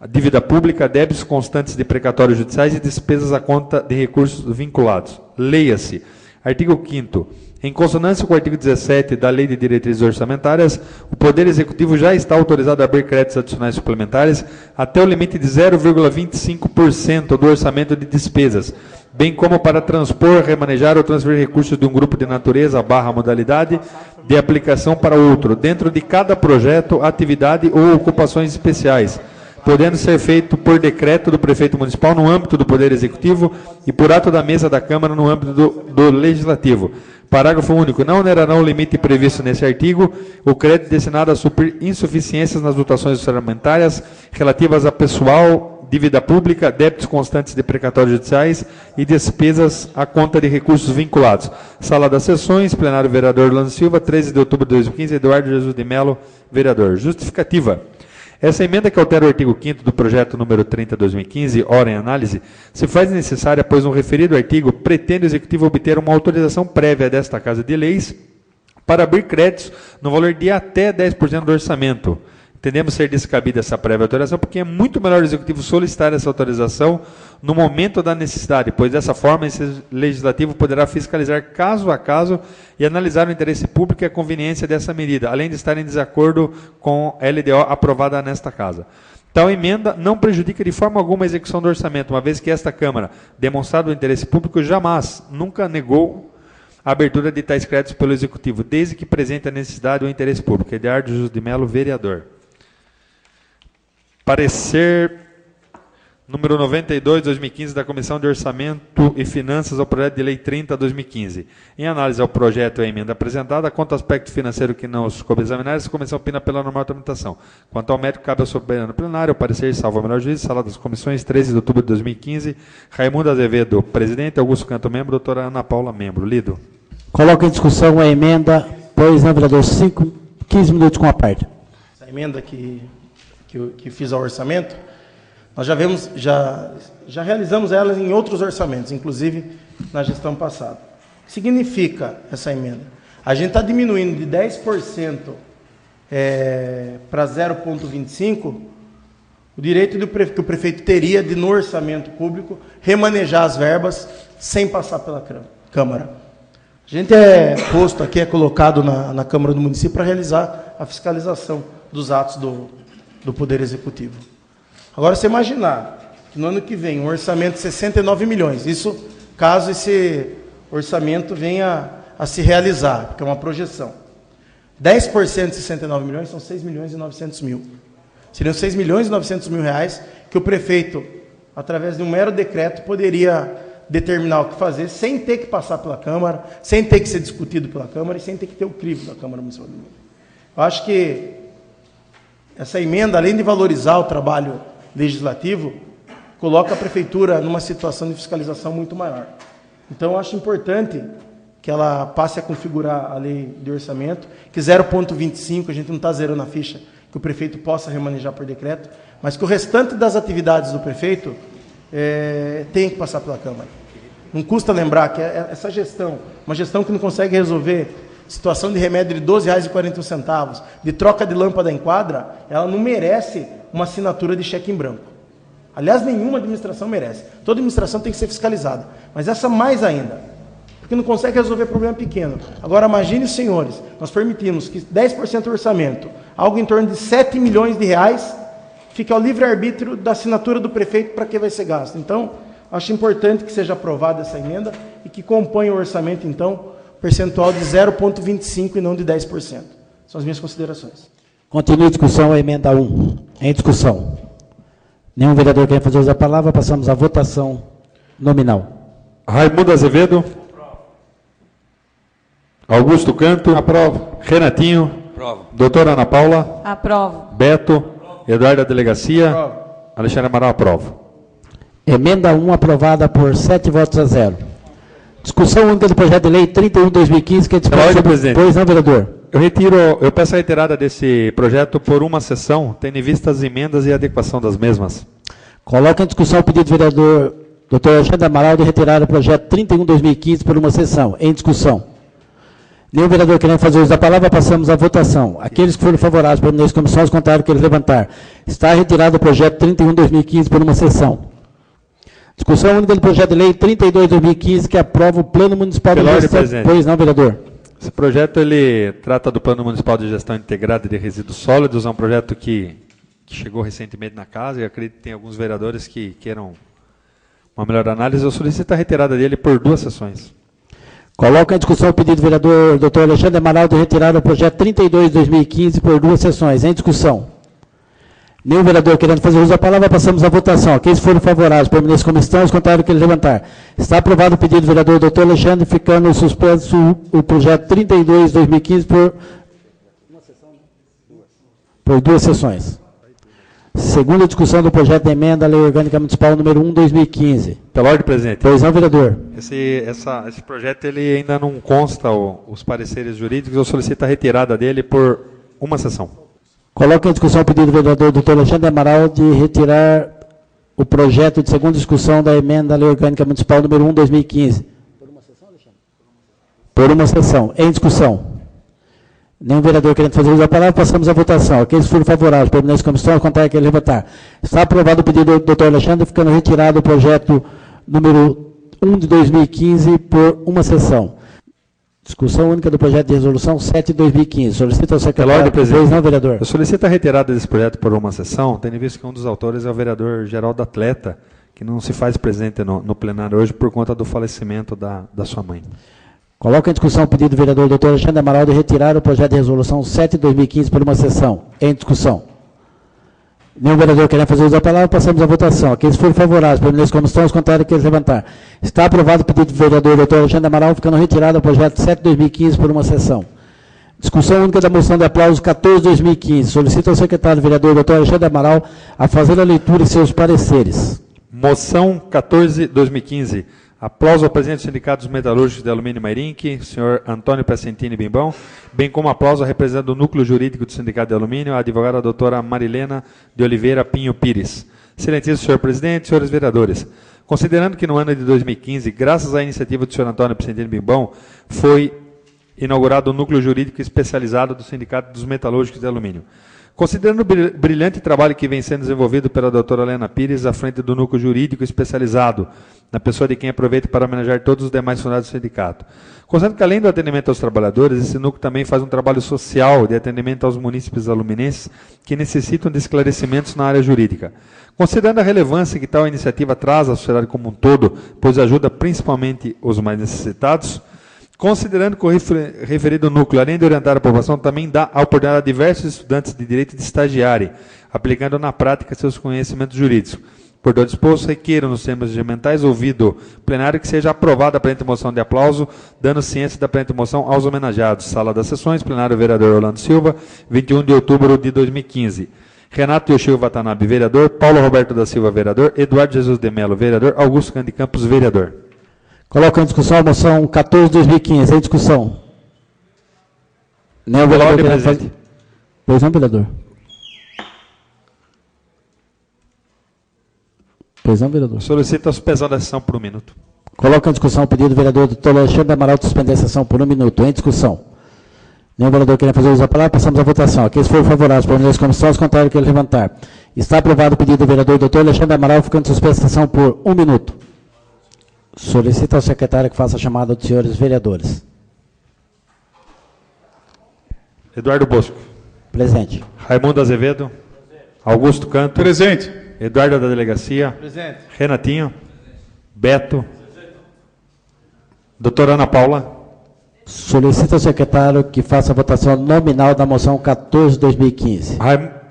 dívida pública, débitos constantes de precatórios judiciais e despesas à conta de recursos vinculados. Leia-se. Artigo 5º. Em consonância com o artigo 17 da Lei de Diretrizes Orçamentárias, o Poder Executivo já está autorizado a abrir créditos adicionais suplementares até o limite de 0,25% do orçamento de despesas, bem como para transpor, remanejar ou transferir recursos de um grupo de natureza / modalidade de aplicação para outro, dentro de cada projeto, atividade ou ocupações especiais, podendo ser feito por decreto do prefeito municipal no âmbito do Poder Executivo e por ato da mesa da Câmara no âmbito do Legislativo. Parágrafo único. Não onerarão o limite previsto nesse artigo o crédito destinado a suprir insuficiências nas dotações orçamentárias relativas a pessoal, dívida pública, débitos constantes de precatórios judiciais e despesas à conta de recursos vinculados. Sala das Sessões, plenário vereador Orlando Silva, 13 de outubro de 2015, Eduardo Jesus de Mello, vereador. Justificativa. Essa emenda que altera o artigo 5º do projeto número 30/2015, ora em análise, se faz necessária, pois no referido artigo pretende o Executivo obter uma autorização prévia desta Casa de Leis para abrir créditos no valor de até 10% do orçamento. Entendemos ser descabida essa prévia autorização, porque é muito melhor o Executivo solicitar essa autorização no momento da necessidade, pois dessa forma esse Legislativo poderá fiscalizar caso a caso e analisar o interesse público e a conveniência dessa medida, além de estar em desacordo com a LDO aprovada nesta Casa. Tal emenda não prejudica de forma alguma a execução do orçamento, uma vez que esta Câmara, demonstrado o interesse público, nunca negou a abertura de tais créditos pelo Executivo, desde que presente a necessidade ou interesse público. Eduardo Jesus de Mello, vereador. Parecer número 92, 2015, da Comissão de Orçamento e Finanças ao projeto de lei 30, 2015. Em análise ao projeto e à emenda apresentada, quanto ao aspecto financeiro que não os coube examinar, essa comissão opina pela normal tramitação. Quanto ao mérito, cabe ao soberano plenário, o parecer salvo ao melhor juízo, sala das comissões, 13 de outubro de 2015, Raimundo Azevedo, presidente, Augusto Canto, membro, doutora Ana Paula, membro. Lido. Coloca em discussão a emenda, pois, né, vereador, 15 minutos com a parte. Essa emenda que fiz ao orçamento, nós já realizamos ela em outros orçamentos, inclusive na gestão passada. O que significa essa emenda? A gente está diminuindo de 10% para 0,25% o direito que o prefeito teria de, no orçamento público, remanejar as verbas sem passar pela Câmara. A gente é posto aqui, é colocado na Câmara do município para realizar a fiscalização dos atos do Poder Executivo. Agora, você imaginar que no ano que vem um orçamento de 69 milhões, isso caso esse orçamento venha a se realizar, porque é uma projeção. 10% de 69 milhões são 6 milhões e 900 mil. Seriam 6 milhões e 900 mil reais que o prefeito, através de um mero decreto, poderia determinar o que fazer, sem ter que passar pela Câmara, sem ter que ser discutido pela Câmara e sem ter que ter o crivo da Câmara Municipal. Eu acho que essa emenda, além de valorizar o trabalho legislativo, coloca a prefeitura numa situação de fiscalização muito maior. Então, eu acho importante que ela passe a configurar a lei de orçamento, que 0,25, a gente não está zerando a ficha, que o prefeito possa remanejar por decreto, mas que o restante das atividades do prefeito tenha que passar pela Câmara. Não custa lembrar que essa gestão, uma gestão que não consegue resolver situação de remédio de R$ 12,41, de troca de lâmpada em quadra, ela não merece uma assinatura de cheque em branco. Aliás, nenhuma administração merece. Toda administração tem que ser fiscalizada. Mas essa mais ainda, porque não consegue resolver problema pequeno. Agora, imagine, senhores, nós permitimos que 10% do orçamento, algo em torno de 7 milhões de reais, fique ao livre-arbítrio da assinatura do prefeito para que vai ser gasto. Então, acho importante que seja aprovada essa emenda e que acompanhe o orçamento, então, percentual de 0,25% e não de 10%. São as minhas considerações. Continua a discussão, a emenda 1. Em discussão. Nenhum vereador quer fazer uso da palavra, passamos à votação nominal. Raimundo Azevedo. Augusto Canto. Aprovo. Renatinho. Aprovo. Doutora Ana Paula. Aprovo. Beto. Eduardo da Delegacia. Aprovo. Alexandre Amaral, aprovo. Emenda 1 aprovada por 7 votos a 0. Discussão única do projeto de lei 31/2015, que é Pela ordem, disposto... presidente. Pois não, vereador. Eu peço a retirada desse projeto por uma sessão, tendo em vista as emendas e a adequação das mesmas. Coloca em discussão o pedido do vereador Dr. Alexandre Amaral de retirar o projeto 31/2015 por uma sessão. Em discussão. Nenhum vereador querendo fazer uso da palavra, passamos à votação. Aqueles que forem favoráveis, permaneçam como são, os contrários que eles levantar. Está retirado o projeto 31/2015 por uma sessão. Discussão única do projeto de lei 32/2015, que aprova o Plano Municipal Pela de ordem, Gestão. presidente. Pois não, vereador. Esse projeto ele trata do Plano Municipal de Gestão Integrada de Resíduos Sólidos, é um projeto que chegou recentemente na casa e acredito que tem alguns vereadores que queiram uma melhor análise. Eu solicito a retirada dele por 2 sessões. Coloca em discussão o pedido do vereador Dr. Alexandre Amaral de retirar o projeto 32/2015 por 2 sessões. Em discussão. Nenhum vereador querendo fazer uso da palavra, passamos à votação. Aqueles que forem favoráveis, permaneçam como estão, os contrários que eles levantar. Está aprovado o pedido do vereador Dr. Alexandre, ficando suspenso o projeto 32/2015 por 2 sessões. Segunda discussão do projeto de emenda à Lei Orgânica Municipal número 1/2015. Pela ordem, presidente. Pois não, vereador. Esse projeto ele ainda não consta os pareceres jurídicos, eu solicito a retirada dele por uma sessão. Coloca em discussão o pedido do vereador Dr. Alexandre Amaral de retirar o projeto de segunda discussão da emenda à Lei Orgânica Municipal número 1/2015. Por uma sessão, Alexandre? Por uma sessão. Em discussão. Nenhum vereador querendo fazer uso da palavra, passamos à votação. Aqueles que forem favoráveis, permaneçam como estão, ao contrário que ele levantar. Está aprovado o pedido do Dr. Alexandre, ficando retirado o projeto número 1 de 2015 por uma sessão. Discussão única do projeto de resolução 7/2015. Solicito ao Pela secretário... ordem, presidente. Pois não, vereador. Eu solicito a retirada desse projeto por uma sessão, tendo em vista que um dos autores é o vereador Geraldo Atleta, que não se faz presente no plenário hoje por conta do falecimento da sua mãe. Coloca em discussão o pedido do vereador Dr. Alexandre Amaral de retirar o projeto de resolução 7/2015 por uma sessão. Em discussão. Nenhum vereador querendo fazer uso da palavra, passamos à votação. Aqueles que forem favoráveis, permaneçam como estão, os contrários que eles levantar. Está aprovado o pedido do vereador Dr. Alexandre Amaral, ficando retirado o projeto 7/2015 por uma sessão. Discussão única da moção de aplauso 14/2015. Solicito ao secretário vereador Dr. Alexandre Amaral a fazer a leitura e seus pareceres. Moção 14/2015. Aplauso ao presidente do Sindicato dos Metalúrgicos de Alumínio Mairink, senhor Antônio Piacentini Bimbão, bem como aplauso ao representante do Núcleo Jurídico do Sindicato de Alumínio, a advogada doutora Marilena de Oliveira Pinho Pires. Excelentíssimo senhor presidente, senhores vereadores, considerando que no ano de 2015, graças à iniciativa do senhor Antônio Piacentini Bimbão, foi inaugurado o Núcleo Jurídico Especializado do Sindicato dos Metalúrgicos de Alumínio. Considerando o brilhante trabalho que vem sendo desenvolvido pela doutora Helena Pires à frente do Núcleo Jurídico Especializado, na pessoa de quem aproveito para homenagear todos os demais funcionários do sindicato. Considerando que, além do atendimento aos trabalhadores, esse núcleo também faz um trabalho social de atendimento aos munícipes aluminenses que necessitam de esclarecimentos na área jurídica. Considerando a relevância que tal iniciativa traz à sociedade como um todo, pois ajuda principalmente os mais necessitados, considerando que o referido núcleo, além de orientar a população, também dá a oportunidade a diversos estudantes de direito de estagiarem, aplicando na prática seus conhecimentos jurídicos. Por todo disposto, requeiro nos termos regimentais ouvido plenário que seja aprovada a presente moção de aplauso, dando ciência da presente moção aos homenageados. Sala das Sessões, plenário vereador Orlando Silva, 21 de outubro de 2015. Renato Yoshio Watanabe, vereador. Paulo Roberto da Silva, vereador. Eduardo Jesus de Mello, vereador. Augusto Cândido Campos, vereador. Coloca em discussão a moção 14/2015. Em discussão. Nenhum Pela vereador ordem, querendo presidente. fazer... Pois não, vereador. Pois não, vereador. Solicito a suspensão da sessão por 1 minuto. Coloca em discussão o pedido do vereador Dr. Alexandre Amaral de suspender a sessão por 1 minuto. Em discussão. Nenhum vereador querendo fazer uso da palavra, passamos à votação. Aqueles que forem favoráveis, permaneçam como estão, os contrários que ele levantar. Está aprovado o pedido do vereador Dr. Alexandre Amaral, ficando suspensa a sessão por 1 minuto. Solicita ao secretário que faça a chamada dos senhores vereadores. Eduardo Bosco. Presente. Raimundo Azevedo. Augusto Canto. Presente. Eduardo da Delegacia. Presente. Renatinho. Beto. Doutora Ana Paula. Solicita ao secretário que faça a votação nominal da moção 14/2015.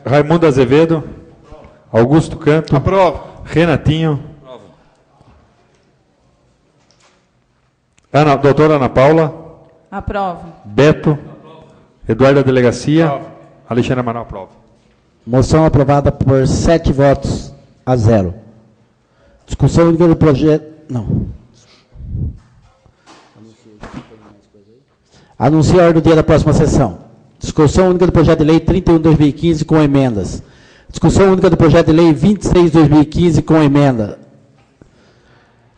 Raimundo Azevedo. Augusto Canto. Aprovo. Renatinho. Doutora Ana Paula. Aprovo. Beto. Eduardo da Delegacia. Alexandre Amaral, aprova. Moção aprovada por 7 votos a 0. Discussão única do projeto... Não. Anuncio a ordem do dia da próxima sessão. Discussão única do projeto de lei 31/2015 com emendas. Discussão única do projeto de lei 26/2015 com emenda.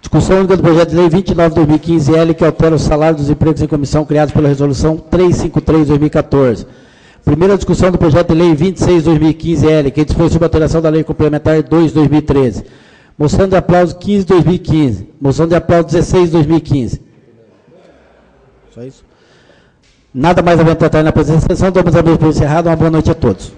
Discussão única do projeto de lei 29/2015-L, que altera o salário dos empregos em comissão criados pela resolução 353/2014. Primeira discussão do projeto de lei 26/2015-L, que dispõe sobre a alteração da lei complementar 2/2013. Moção de aplauso 15/2015. Moção de aplauso 16/2015. Só isso? Nada mais havendo tratar na presença da sessão, damos a mesa por encerrada. Uma boa noite a todos.